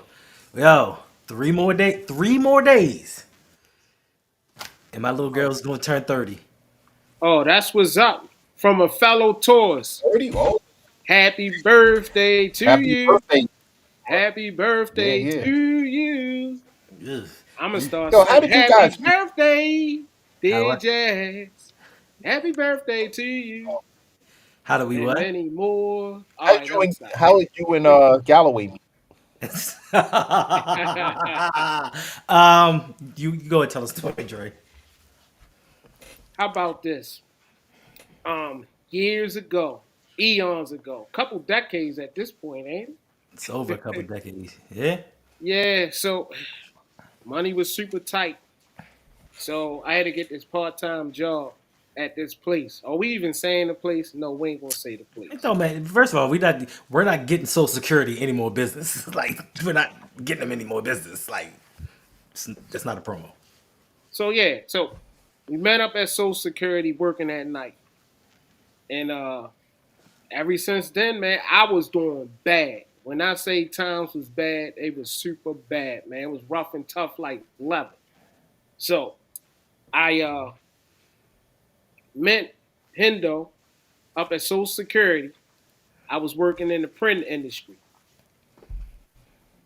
yo, 3 more day, 3 more days, and my little Oh, girl's gonna turn 30. oh, that's what's up from a fellow tourist. 30. Oh, Happy birthday to happy you. birthday. Happy Yeah, birthday yeah. to you. Ugh. I'm gonna You, start Yo, how singing. did you Happy guys meet? birthday, how dear what? Jazz. Happy birthday to you How do we and what? many more. All right, let me stop. How did you and Galloway meet? You go and tell us the story, Dre. How about this? Years ago, eons ago, couple decades at this point, ain't It's over a couple it? decades. Yeah. Yeah, so money was super tight. So I had to get this part-time job at this place. Are we even saying the place? No, we ain't gonna say the It place. don't matter. First of all, we're not getting Social Security any more business. Like we're not getting them any more business. Like that's not a promo. So yeah, so we met up at Social Security working at night. And ever since then, man, I was doing bad. When I say times was bad, it was super bad, man. It was rough and tough like leather. So I met Hendo up at Social Security. I was working in the print industry,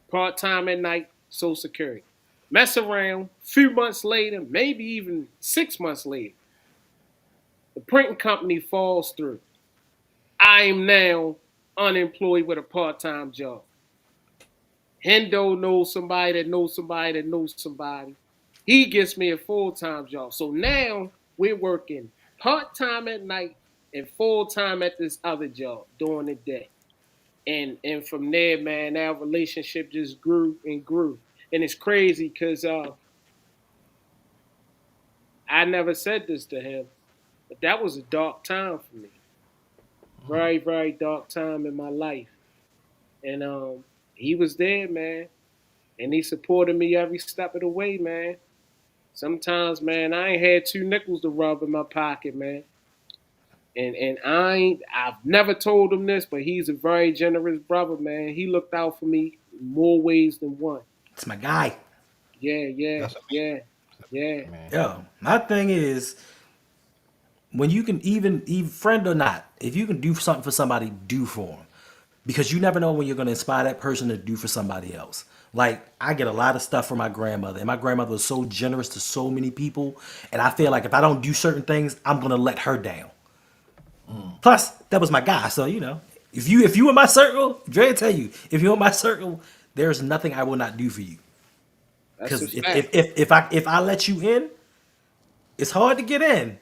part time at night, Social Security. Mess around, few months later, maybe even 6 months later, the printing company falls through. I am now unemployed with a part time job. Hendo knows somebody that knows somebody that knows somebody. He gets me a full time job. So now we're working part time at night and full time at this other job during the day. And from there, man, our relationship just grew and grew. And it's crazy because I never said this to him, but that was a dark time for me. Very, very dark time in my life. And he was there, man. And he supported me every step of the way, man. Sometimes, man, I ain't had 2 nickels to rub in my pocket, man. And I've never told him this, but he's a very generous brother, man. He looked out for me in more ways than one. It's my guy. Yeah, yeah, That's yeah, yeah. amazing, man. Yo, my thing is when you can even friend or not, if you can do something for somebody, do for them. Because you never know when you're going to inspire that person to do for somebody else. Like I get a lot of stuff from my grandmother, and my grandmother was so generous to so many people, and I feel like if I don't do certain things, I'm going to let her down. Plus, that was my guy, so if you in my circle, Dre will tell you, if you're in my circle, there's nothing I will not do for you. That's a Because fact. if I let you in, it's hard to get in.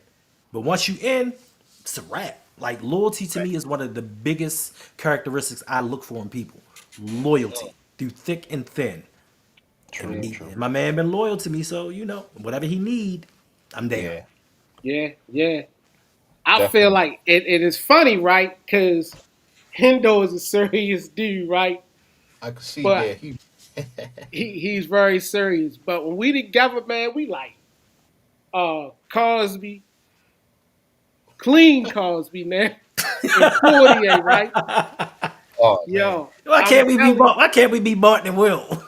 But once you in, it's a wrap. Like loyalty to me is one of the biggest characteristics I look for in people. Loyalty through thick and thin. And, True, Yeah, he, true. and my man been loyal to me, so whatever he need, I'm there. Yeah, yeah, yeah. I feel definitely. like it is funny, right? Because Hendo is a serious dude, right? I can see. But Yeah, he. he's very serious. But when we together, man, we like Cosby, clean Cosby, man, and Portier, right? Oh man. Yo, Why I'm can't we be telling Why can't we be Martin and Will?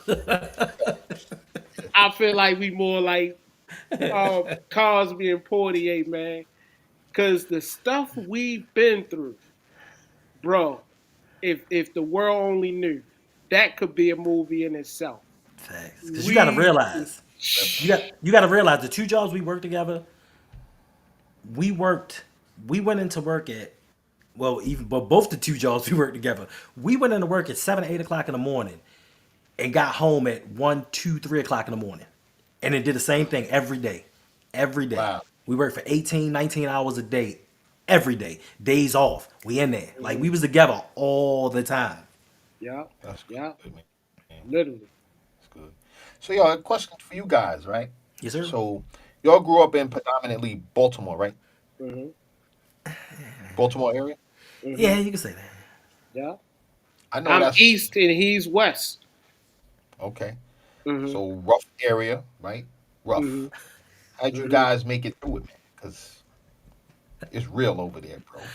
I feel like we more like Cosby and Portier, man. Cause the stuff we've been through, bro. If the world only knew, that could be a movie in itself. Facts. Because you got to We, realize, you got to realize the two jobs we worked together. We worked. We went into work at, well, even but both the two jobs we worked together. We went into work at 7, 8 o'clock in the morning, and got home at 1, 2, 3 o'clock in the morning, and it did the same thing every day. Every day. Wow. We worked for 18, 19 hours a day. Every day. Days off. We in there. Like we was together all the time. yeah, That's yeah, good, man. literally. That's good. So, y'all, a question for you guys, right? Yes, sir. So, y'all grew up in predominantly Baltimore, right? Hmm. Baltimore area. Hmm. Yeah, you can say that. Yeah. I know I'm that's east and he's west. okay. Hmm. So rough area, right? Hmm. Rough. How'd you Hmm. guys make it through it, man? Because it's real over there, bro.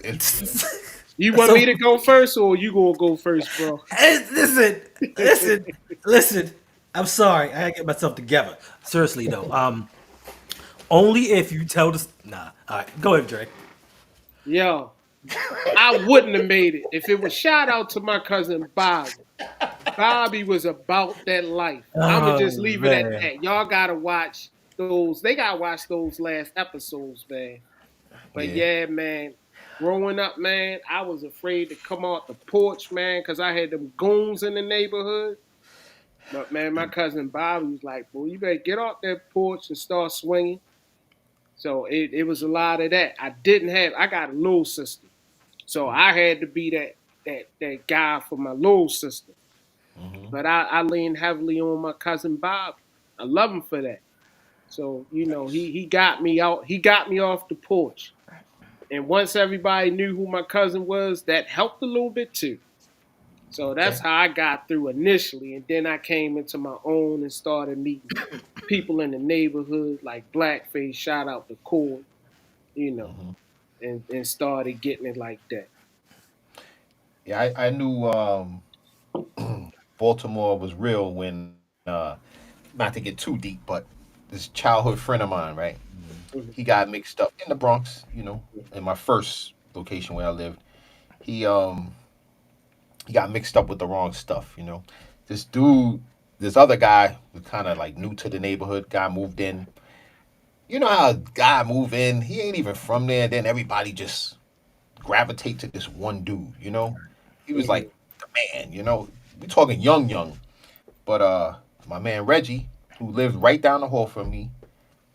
It's real. You want me So to go first, or you gonna go first, bro? listen, listen, listen. I'm sorry. I gotta get myself together. Seriously though. Only if you tell the nah. All right, go ahead, Dre. Yo, I wouldn't have made it if it was. Shout out to my cousin Bobby. Bobby was about that life. I'ma Oh just leave it at man. that. Y'all gotta watch those. They gotta watch those last episodes, man. But Yeah. yeah, man. Growing up, man, I was afraid to come out the porch, man, because I had them goons in the neighborhood. But man, my cousin Bobby was like, "Boy, you better get off that porch and start swinging." So it was a lot of that. I didn't have. I got a little sister, so I had to be that guy for my little sister. Hmm. But I lean heavily on my cousin Bob. I love him for that. So Nice. he got me out. He got me off the porch. And once everybody knew who my cousin was, that helped a little bit too. So that's Okay. how I got through initially, and then I came into my own and started meeting people in the neighborhood like Blackface. Shout out to Cord, you know, Hmm. and started getting it like that. Yeah, I knew Baltimore was real when, not to get too deep, but this childhood friend of mine, right? He Mhm. got mixed up in the Bronx, in my first location where I lived. He um he got mixed up with the wrong stuff. This dude, this other guy was kind of like new to the neighborhood. Guy moved in. You know how a guy move in, he ain't even from there. Then everybody just gravitate to this one dude. He was like Mhm. the man. We talking young. But my man Reggie, who lived right down the hall from me,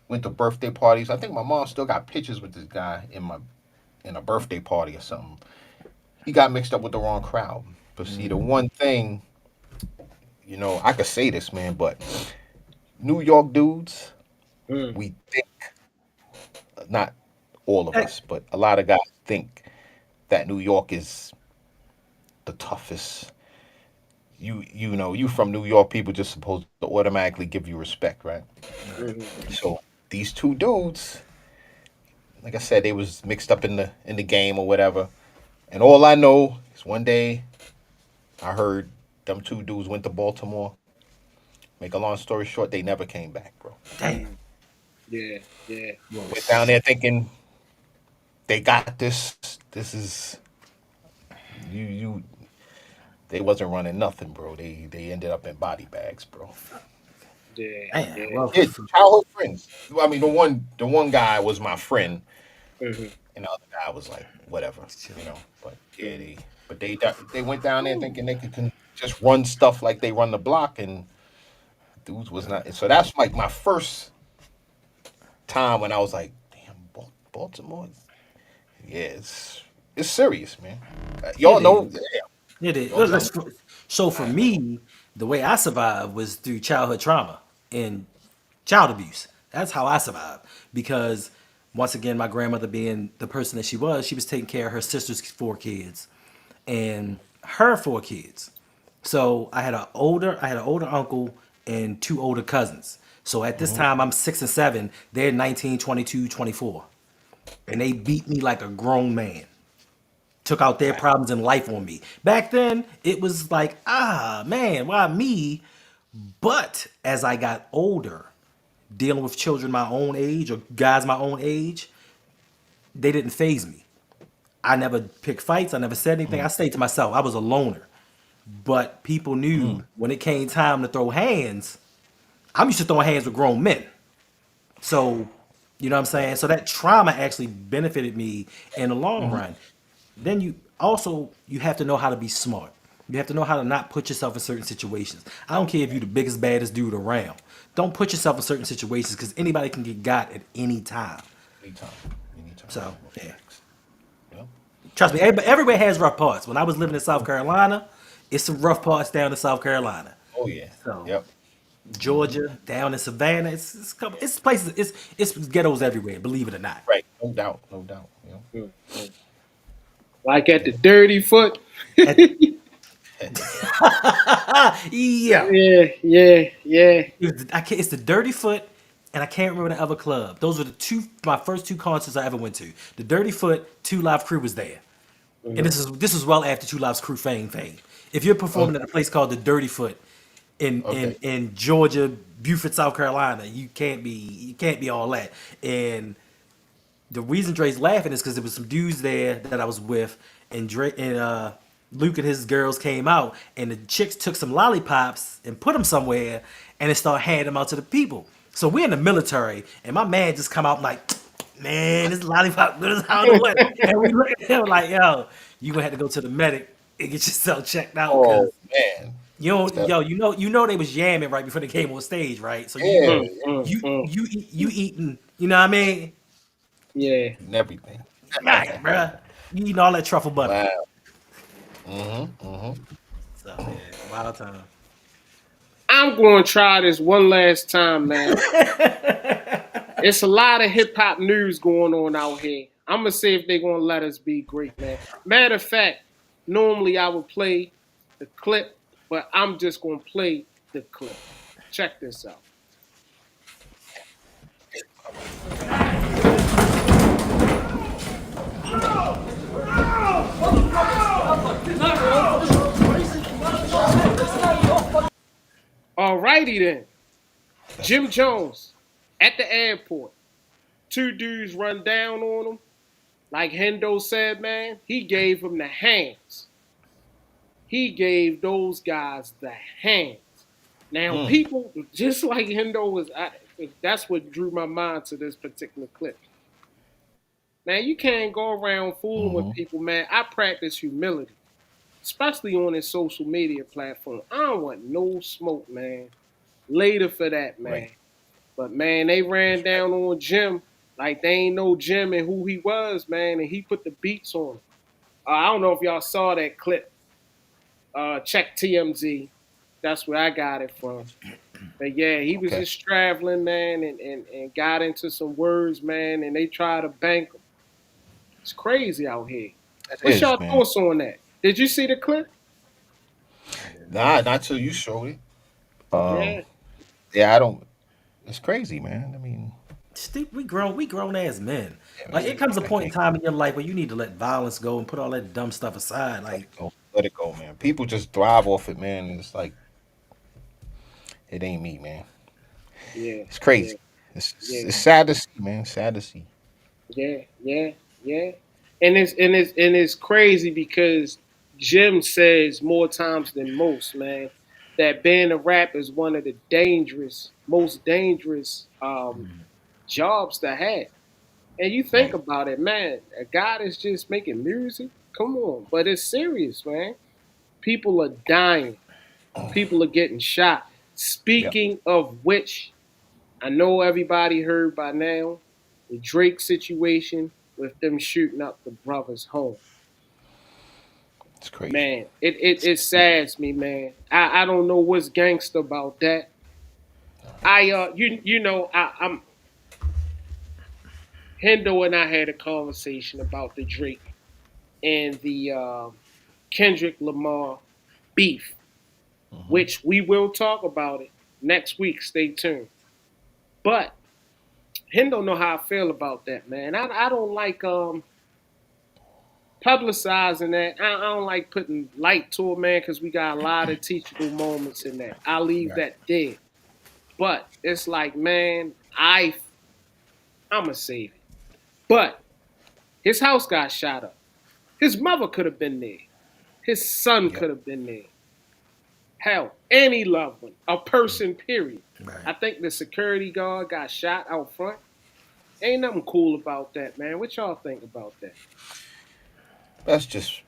went to birthday parties. I think my mom still got pictures with this guy in a birthday party or something. He got mixed up with the wrong crowd. But see, the one thing, I could say this, man, but New York dudes, Mhm. we think, not all of Hey, us, but a lot of guys think that New York is the toughest. You from New York, people just supposed to automatically give you respect, right? Mhm. So these two dudes, like I said, they was mixed up in the game or whatever. And all I know is one day I heard them two dudes went to Baltimore. Make a long story short, they never came back, bro. damn. Mhm. Yeah, yeah. Well, Went down there thinking they got this. This is you. They wasn't running nothing, bro. They ended up in body bags, bro. Yeah, damn. yeah. Well, Yeah, childhood friends. I mean, the one guy was my friend, Mhm. and the other guy was like whatever. But yeah, Mhm. they went down there thinking they could just run stuff like they run the block, and dudes was not. So that's like my first time when I was like, damn, Baltimore. Yeah, it's serious, man. Y'all it know, is. yeah, It is. y'all tell me. So for me, the way I survived was through childhood trauma and child abuse. That's how I survived. Because once again, my grandmother being the person that she was taking care of her sister's 4 kids and her 4 kids. So I had an older uncle and two older cousins. So at this Hmm. time I'm 6 and 7, they're 19, 22, 24. And they beat me like a grown man. Took out their Wow. problems in life on me. Back then, it was like, man, why me? But as I got older, dealing with children my own age or guys my own age, they didn't phase me. I never picked fights. I never said anything. I Mm, stayed to myself. I was a loner. But people mm, knew when it came time to throw hands, I'm used to throwing hands with grown men. So, you know what I'm right. saying? So that trauma actually benefited me in the long Hmm. run. Then you have to know how to be smart. You have to know how to not put yourself in certain situations. I don't care if you're the biggest, baddest dude around. Don't put yourself in certain situations because anybody can get got at any time. Anytime. Anytime. So, No yeah. facts. Yep. Trust me, everywhere has rough parts. When I was living in South Carolina, it's some rough parts down in South Carolina. Oh yeah. So Yep. Hmm. Georgia, down in Savannah, it's places, it's ghettos everywhere. Believe it or not. Right. No doubt. No doubt. Yep. Mm, mm. Like at the dirty foot. At, yeah, Yeah, yeah, yeah. it's the Dirty Foot, and I can't remember the other club. Those were my first two concerts I ever went to. The Dirty Foot, Two Live Crew was there, and Mhm. this was well after Two Live's Crew fame. If you're performing at Okay. a place called the Dirty Foot Okay. in Georgia, Beaufort, South Carolina, you can't be all that. And the reason Dre's laughing is because there was some dudes there that I was with, and Luke and his girls came out, and the chicks took some lollipops and put them somewhere, and they started handing them out to the people. So we're in the military, and my man just come out like, man, this lollipop good as I don't know what. And we look at him like, yo, you gonna have to go to the medic and get yourself checked out, Oh cause man. you know, That, yo, you know they was yamming right before they came on stage, right? So yeah. Mm, mm, mm. you eating, you know what I mean? Yeah. And everything. Right, bruh. You eating all that truffle butter. Wow. Mm-hmm. Mm-hmm. So yeah, wild time. I'm going to try this one last time, man. It's a lot of hip hop news going on out here. I'm gonna see if they're gonna let us be great, man. Matter of fact, normally I would play the clip, but I'm just gonna play the clip. Check this out. Alrighty then. That's Jim crazy. Jones at the airport. Two dudes run down on him. Like Hendo said, man, he gave him the hands. He gave those guys the hands. Now, Mm. people, just like Hendo was, that's what drew my mind to this particular clip. Man, you can't go around fooling with Mm-hmm. people, man. I practice humility, especially on this social media platform. I don't want no smoke, man. Later for that, Right. man. But man, they ran That's right. down on Jim like they ain't know Jim and who he was, man, and he put the beats on him. I don't know if y'all saw that clip. Check TMZ. That's where I got it from. But yeah, he was Okay. just traveling, man, and got into some words, man, and they tried to bank him. It's crazy out here. That What's is, y'all man. thoughts on that? Did you see the clip? Nah, not till you showed it. Um. Yeah. Yeah, I don't. It's crazy, man. I mean, Steve, we grown as men. yeah, Like it comes a I point in can't time in your life where you need to let violence go and put all that dumb stuff aside. let Like it go. Let it go, man. People just thrive off it, man. It's like it ain't me, man. Yeah. It's Yeah. crazy. Yeah. It's sad to see, man. Sad to see. Yeah. Yeah. Yeah. And it's crazy because Jim says more times than most, man, that being a rap is one of the most dangerous jobs to have. And you think Right. about it, man, a guy that's just making music, come on, but it's serious, man. People are dying. People are getting shot. Yep. Speaking of which, I know everybody heard by now the Drake situation with them shooting up the brother's home. It's crazy. Man, it sads me, man. I don't know what's gangster about that. I'm Hendo and I had a conversation about the Drake and the Kendrick Lamar beef, Hmm. which we will talk about it next week. Stay tuned. But Hendo know how I feel about that, man. I don't like publicizing that. I don't like putting light to it, man, because we got a lot of teachable moments in that. I leave Right. that dead. But it's like, man, I'ma save it. But his house got shot up. His mother could have been there. His son Yep. could have been there. Hell, any loved one, a person, period. Right. I think the security guard got shot out front. Ain't nothing cool about that, man. What y'all think about that? That's just,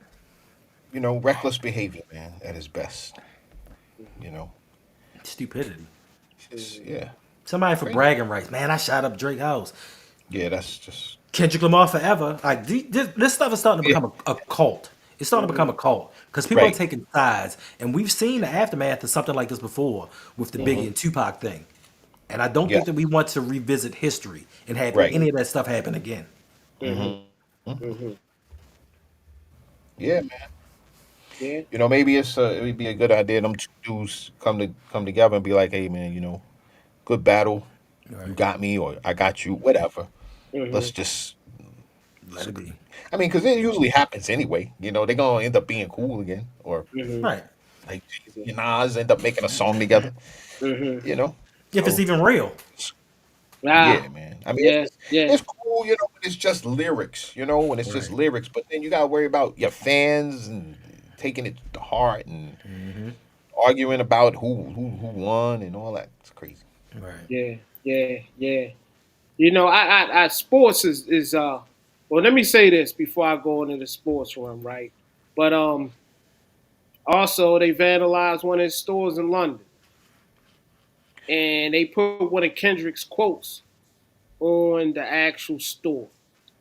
reckless behavior, man, at its best. You know, Stupidity. just Mhm. yeah, Somebody for crazy. bragging rights. Man, I shot up Drake house. Yeah, that's just Kendrick Lamar forever. Like this stuff is starting to yeah, become a cult. It's starting to become Mhm. a cult because people are right. taking sides, and we've seen the aftermath of something like this before with the Biggie Mhm. and Tupac thing. And I don't Yeah, think that we want to revisit history and have right. any of that stuff happen again. Mhm. Hmm. Mhm. Yeah, man. Yeah. Maybe it would be a good idea them two dudes come together and be like, hey, man, good battle. You Right. got me, or I got you, whatever. Let's Mhm. just. Let it be. I mean, because it usually happens anyway. They're gonna end up being cool again, or Mhm. Right. like Jay-Z and Nas end up making a song together. Mhm. You know, If it's so even real. Ah. yeah, man. I mean, Yeah. Yeah. it's cool, when it's just lyrics. When it's just Right. lyrics. But then you gotta worry about your fans and taking it to heart and arguing about who won and all that. It's crazy. Right. Yeah. Yeah. Yeah. Sports is. Well, let me say this before I go into the sports run, right? But also they vandalized one of his stores in London, and they put one of Kendrick's quotes on the actual store.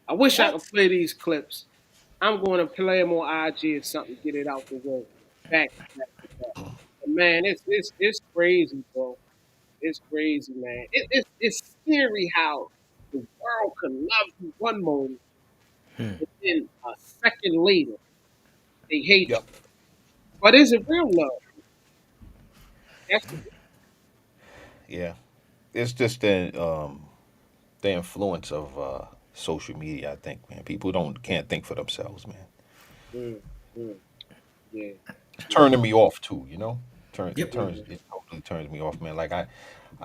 I wish I What? could play these clips. I'm going to play them on IG or something, get it out the way. Back to back to back. But man, it's crazy, bro. It's crazy, man. It's scary how the world can love you one moment, and then a second later they hate Yep. you. But is it real love? That's the Yeah. It's just the influence of social media. I think, man, people don't can't think for themselves, man. mm, mm, yeah, It's yeah. turning me off too. Yep. Mm-hmm, It totally turns me off, man. Like I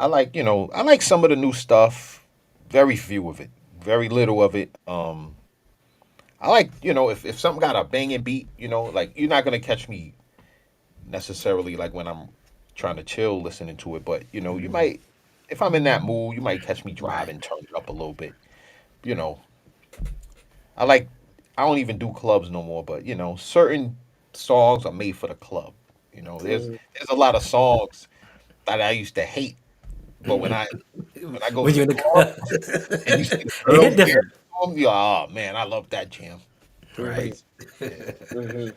like I like some of the new stuff. Very few of it. Very little of it. I like if something got a banging beat, like you're not gonna catch me necessarily like when I'm trying to chill listening to it, but you might if I'm in that mood, you might catch me Right. driving, turn it up a little bit. You know, I like I don't even do clubs no more, but certain songs are made for the club. mm-hmm, There's a lot of songs that I used to hate, but when I go When to you're the in club the and you see the it girls hit there, different. you're, oh man, I love that jam. mm-hmm, Right. Crazy. Yeah. mm-hmm.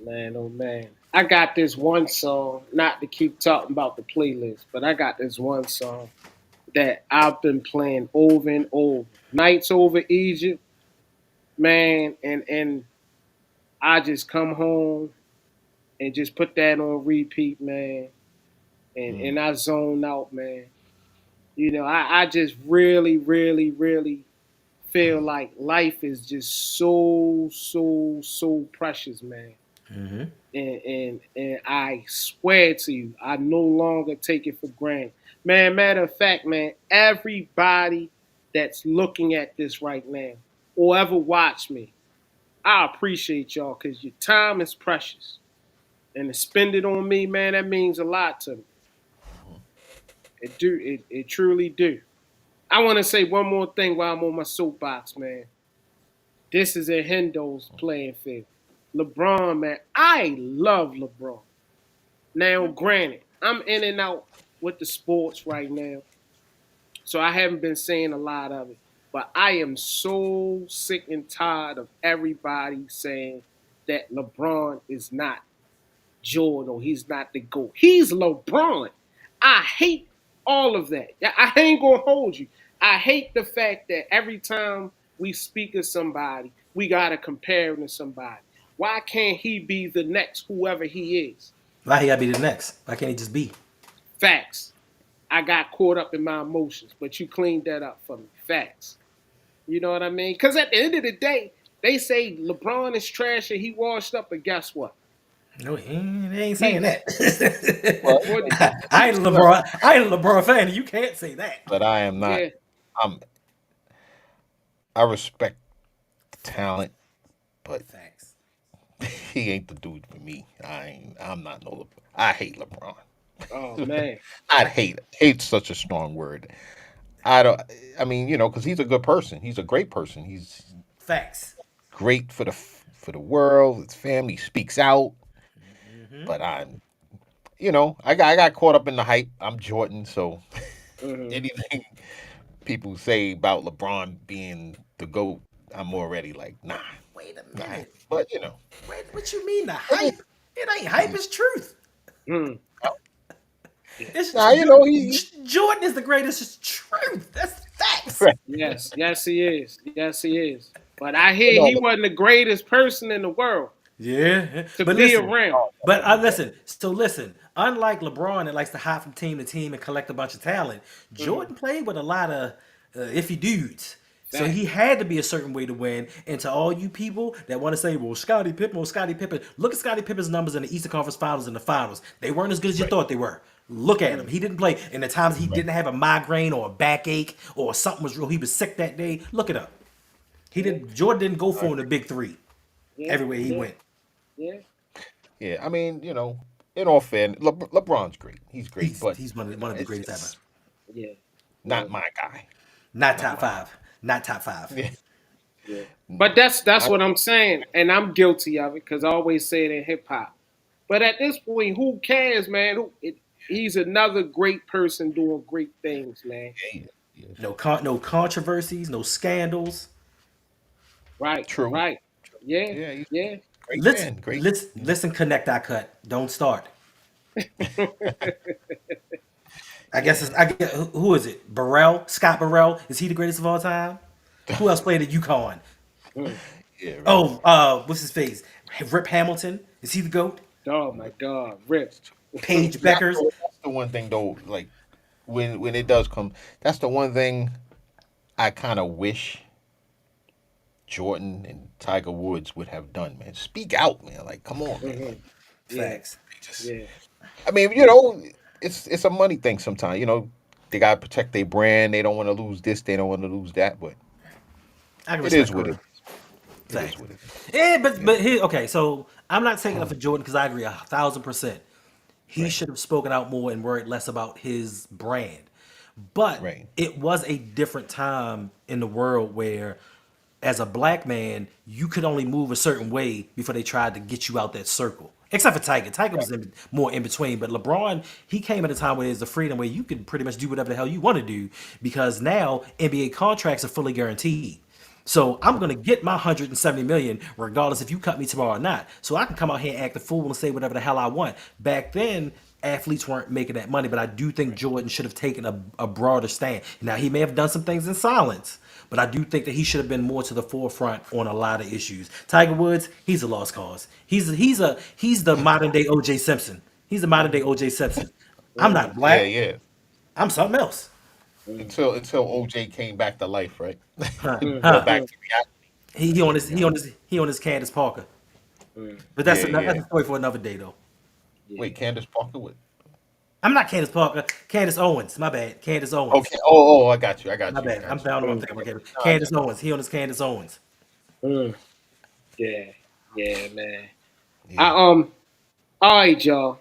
Man, oh man. I got this one song, not to keep talking about the playlist, but I got this one song that I've been playing over and over. Nights over Egypt, man, and I just come home and just put that on repeat, man. Mm. And I zone out, man. I just really, really, really feel like life is just so, so, so precious, man. And I swear to you, I no longer take it for granted. Man, matter of fact, man, everybody that's looking at this right now or ever watch me, I appreciate y'all because your time is precious. And to spend it on me, man, that means a lot to me. It truly do. I want to say one more thing while I'm on my soapbox, man. This is a Hendo's playing field. LeBron, man, I love LeBron. Now, granted, I'm in and out with the sports right now, so I haven't been seeing a lot of it. But I am so sick and tired of everybody saying that LeBron is not Jordan or he's not the GOAT. He's LeBron. I hate all of that. I ain't gonna hold you. I hate the fact that every time we speak of somebody, we gotta compare him to somebody. Why can't he be the next whoever he is? Why he gotta be the next? Why can't he just be? Facts. I got caught up in my emotions, but you cleaned that up for me. Facts. You know what I mean? Because at the end of the day, They say LeBron is trash and he washed up, but guess what? No, he ain't saying He Well, that. what? I ain't a look, LeBron. I ain't a LeBron fan. You can't say that. but I am not. Yeah. I'm. I respect talent, but Facts. he ain't the dude for me. I'm not no. I hate LeBron. Oh man. I'd hate. Hate's such a strong word. I don't. I mean, because he's a good person. He's a great person. He's Facts. great for the world. His family speaks out. But I got caught up in the hype. I'm Jordan, so Hmm. anything people say about LeBron being the GOAT, I'm already like, nah, Wait a nah. minute. But Wait, what you mean the I mean, hype? It ain't hype. It's truth. Mm. Yeah. It's nah, Jordan is the greatest. It's truth. That's facts. right. Yes. Yes, he is. Yes, he is. But I But hear no, he wasn't the greatest person in the world Yeah, to but be listen, around. but listen. So listen. Unlike LeBron, that likes to hop from team to team and collect a bunch of talent, Hmm. Jordan played with a lot of iffy dudes. So he Facts. had to be a certain way to win. And to all you people that want to say, well, Scottie Pippen, look at Scottie Pippen's numbers in the Eastern Conference Finals and the Finals. They weren't as good as you right, thought they were. Look at him. Mm. He didn't play. And the times he right. didn't have a migraine or a backache or something was real, he was sick that day. Look it up. He Yeah. didn't. Jordan didn't go I for him the agree. big three Yeah. everywhere he Yeah. went. Yeah. Yeah, I mean, in all fairness, LeBron's great. He's great, but He's one of the it's greatest ever. just Yeah. Yeah. not my guy. Not Not top my guy. five. Not top five. Yeah. Yeah. But that's I, what I'm saying, and I'm guilty of it because I always say it in hip hop. But at this point, who cares, man? He's another great person doing great things, man. yeah, yeah. No controversies. No scandals. Right, True. right. Yeah, Yeah, he's yeah. a great Let's man. Great. let's listen. Connect. I cut. Don't start. I guess Yeah. it's, I get who is it? Burrell. Scott Burrell. Is he the greatest of all time? Who else played at UConn? Mm. Yeah, right. Oh, what's his face? Rip Hamilton. Is he the goat? Oh my God, Rip. Paige See, Beckers. that's the one thing though. Like when it does come, that's the one thing I kind of wish Jordan and Tiger Woods would have done, man. Speak out, man. Like, come on, man. Hmm. Like, Yeah, Facts. they just. yeah, I mean, it's a money thing sometimes. They gotta protect their brand. They don't want to lose this. They don't want to lose that. But I can it is respect what it her. is. It is Facts. what it is. Yeah, but Yeah. but here, okay. So I'm not taking up for Jordan because I agree 1,000%. He Right. should have spoken out more and worried less about his brand. But Right. it was a different time in the world where, as a black man, you could only move a certain way before they tried to get you out that circle. Except for Tiger. Tiger Right. was more in between. But LeBron, he came at a time where there's a freedom where you can pretty much do whatever the hell you want to do because now NBA contracts are fully guaranteed. So I'm gonna get my 170 million regardless if you cut me tomorrow or not. So I can come out here and act a fool and say whatever the hell I want. Back then, athletes weren't making that money, but I do think Jordan should have taken a broader stand. Now he may have done some things in silence, but I do think that he should have been more to the forefront on a lot of issues. Tiger Woods, he's a lost cause. He's the modern day OJ Simpson. He's the modern day OJ Simpson. I'm hmm, not Yeah. black. Yeah. I'm something else. hmm, Until OJ came back to life, right? Huh? Or Huh? back hmm, to reality. He Back on to his he on reality. his he on his Candace Parker. hmm. But Yeah. that's Yeah. a story for another day, though. Yeah. Wait, Candace Parker. What? I'm not Candace Parker. Candace Owens. My bad. Candace Owens. Okay. Oh. I got you. I My got you. I bad. got you. I don't know. I'm Hmm, thinking about Candace. No, I Candace got Owens. He on his Candace Owens. hmm. Yeah, yeah, man. you. I Yeah. All right, y'all.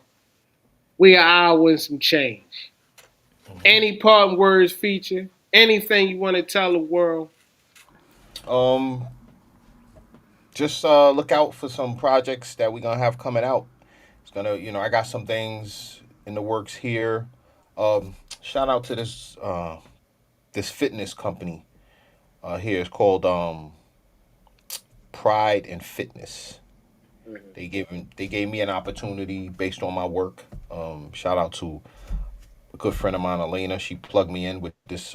We are hour and some change. Any parting words, feature? Anything you want to tell the world? Um. Just look out for some projects that we're gonna have coming out. It's gonna, I got some things in the works here. Shout out to this fitness company here. It's called Pride and Fitness. Hmm. They gave me an opportunity based on my work. Shout out to a good friend of mine, Elena. She plugged me in with this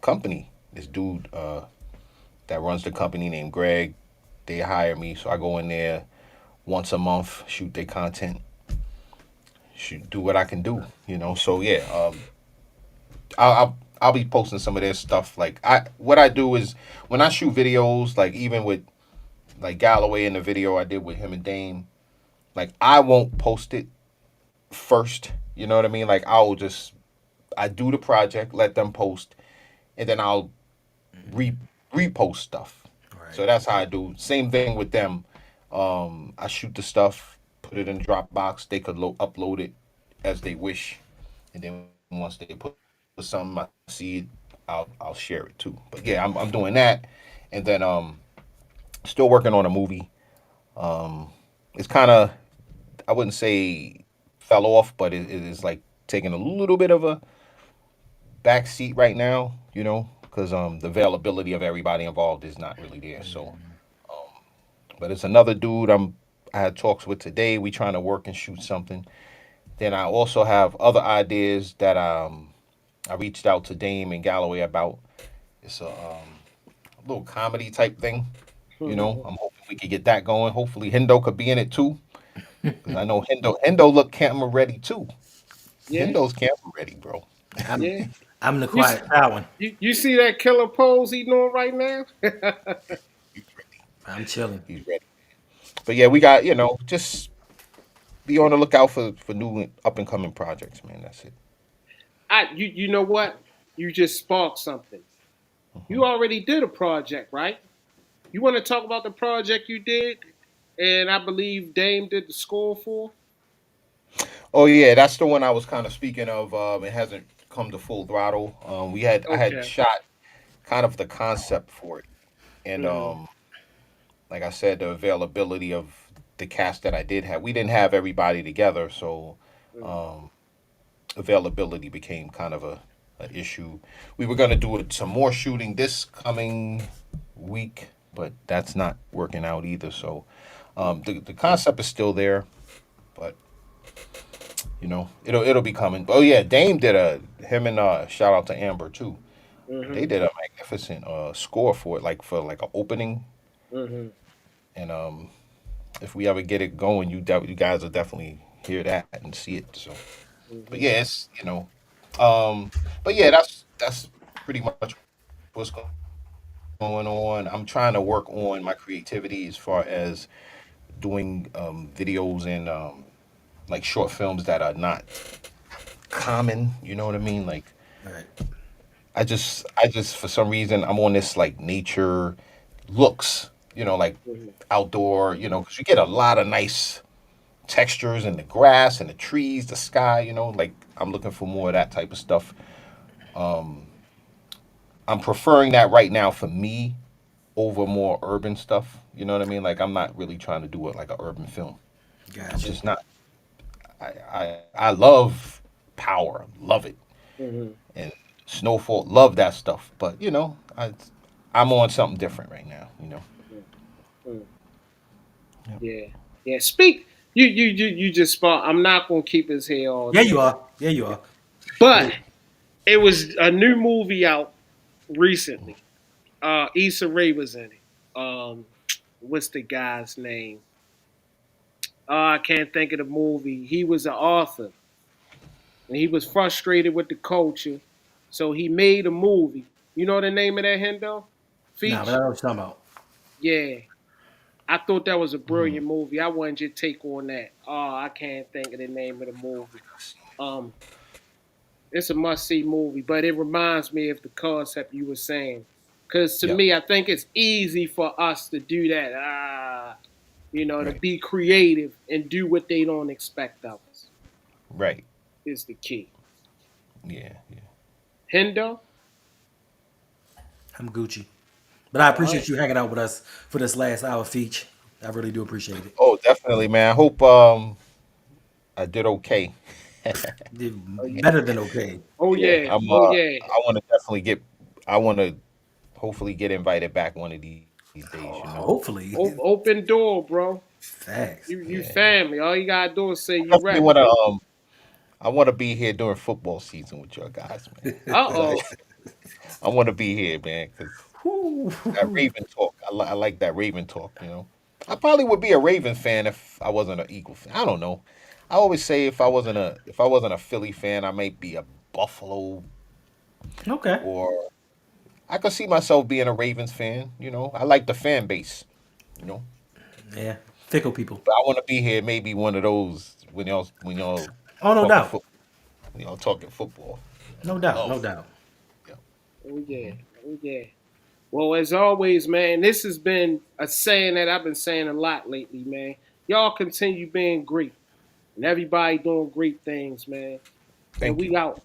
company. This dude that runs the company named Greg. They hire me, so I go in there once a month, shoot their content, shoot do what I can do. So yeah, I'll be posting some of their stuff. Like what I do is when I shoot videos, like even with like Galloway in the video I did with him and Dame. Like I won't post it first. You know what I mean? Like I do the project, let them post, and then I'll re repost stuff. So Right. that's how I do. Same thing with them. I shoot the stuff, put it in Dropbox. They could upload it as they wish, and then once they put something, I see it, I'll share it too. But yeah, I'm doing that, and then still working on a movie. It's kind of, I wouldn't say fell off, but it is like taking a little bit of a back seat right now. Because the availability of everybody involved is not really there. So, but it's another dude I had talks with today. We trying to work and shoot something. Then I also have other ideas that I reached out to Dame and Galloway about. It's a little comedy type thing. I'm hoping we could get that going. Hopefully Hendo could be in it too, because I know Hendo look camera ready too. Yeah, Hendo's camera ready, bro. I'm yeah. I'm the You, s- quiet one. you see that killer pose he doing right now? He's ready. I'm chilling. He's ready. But yeah, we got just be on the lookout for new up and coming projects, man. That's it. You know what? You just sparked something. You already did a project, right? You want to talk about the project you did, and I believe Dame did the score for. Oh yeah, that's the one I was kind of speaking of. It hasn't come to full throttle. I had Okay. shot kind of the concept for it, and Hmm. like I said, the availability of the cast that I did have, we didn't have everybody together, so Hmm. um, availability became kind of a issue. We were gonna do some more shooting this coming week, but that's not working out either. So the concept is still there, but it'll be coming. Oh yeah, Dame did a him and shout out to Amber too. They Hmm. did a magnificent score for it, like for like an opening. Hmm. And if we ever get it going, you guys will definitely hear that and see it. So, but Hmm. yeah, but yeah, that's pretty much what's going on. I'm trying to work on my creativity as far as doing videos and like short films that are not common. You know what I mean? Like Right. I just for some reason I'm on this like nature looks, like Hmm. outdoor, because you get a lot of nice textures in the grass and the trees, the sky, like I'm looking for more of that type of stuff. Um, I'm preferring that right now for me over more urban stuff. You know what I mean? Like I'm not really trying to do it like an urban film. I'm Gotcha. just not. I love power, love it, Hmm. and snowfall, love that stuff. But I'm on something different right now. Hmm. Yep. Yeah, yeah. Speak. You just sparked. I'm not gonna keep his hair all Yeah, you day, are. Yeah, you are. but it was a new movie out recently. Issa Rae was in it. What's the guy's name? I can't think of the movie. He was an author and he was frustrated with the culture, so he made a movie. You know the name of that, Hendo? Nah, but I Feech? know what you're talking about. Yeah. I thought that was a Mm. brilliant movie. I wanted your take on that. Oh, I can't think of the name of the movie. Um, it's a must see movie, but it reminds me of the concept you were saying. Because to Yep. me, I think it's easy for us to do that. To Right. be creative and do what they don't expect of us Right. is the key. Yeah. Yeah. Hendo? I'm Gucci. But I All right. appreciate you hanging out with us for this last hour, Feech. I really do appreciate it. Oh, definitely, man. I hope I did okay. Oh, yeah. Better than okay. Oh, Yeah, yeah. Oh, yeah. I want to definitely I want to hopefully get invited back one of these days. Oh, hopefully. Open door, bro. Facts. You Yeah, family. All you gotta do is say I you definitely ready. want to I want to be here during football season with your guys, man. Uh Cause oh. I want to be here, man. Cause that Whew. Raven talk, I like that Raven talk. I probably would be a Raven fan if I wasn't an Eagle fan. I don't know. I always say if I wasn't a Philly fan, I might be a Buffalo, Okay. or I could see myself being a Ravens fan. I like the fan base. You know. Yeah, fickle people. But I want to be here. Maybe one of those when y'all Oh, no talking doubt, foot when y'all talking football. no doubt, no Love. doubt. Yeah. Oh yeah, oh yeah. Well, as always, man, this has been a saying that I've been saying a lot lately, man. Y'all continue being great, and everybody doing great things, man. And Thank we you. out.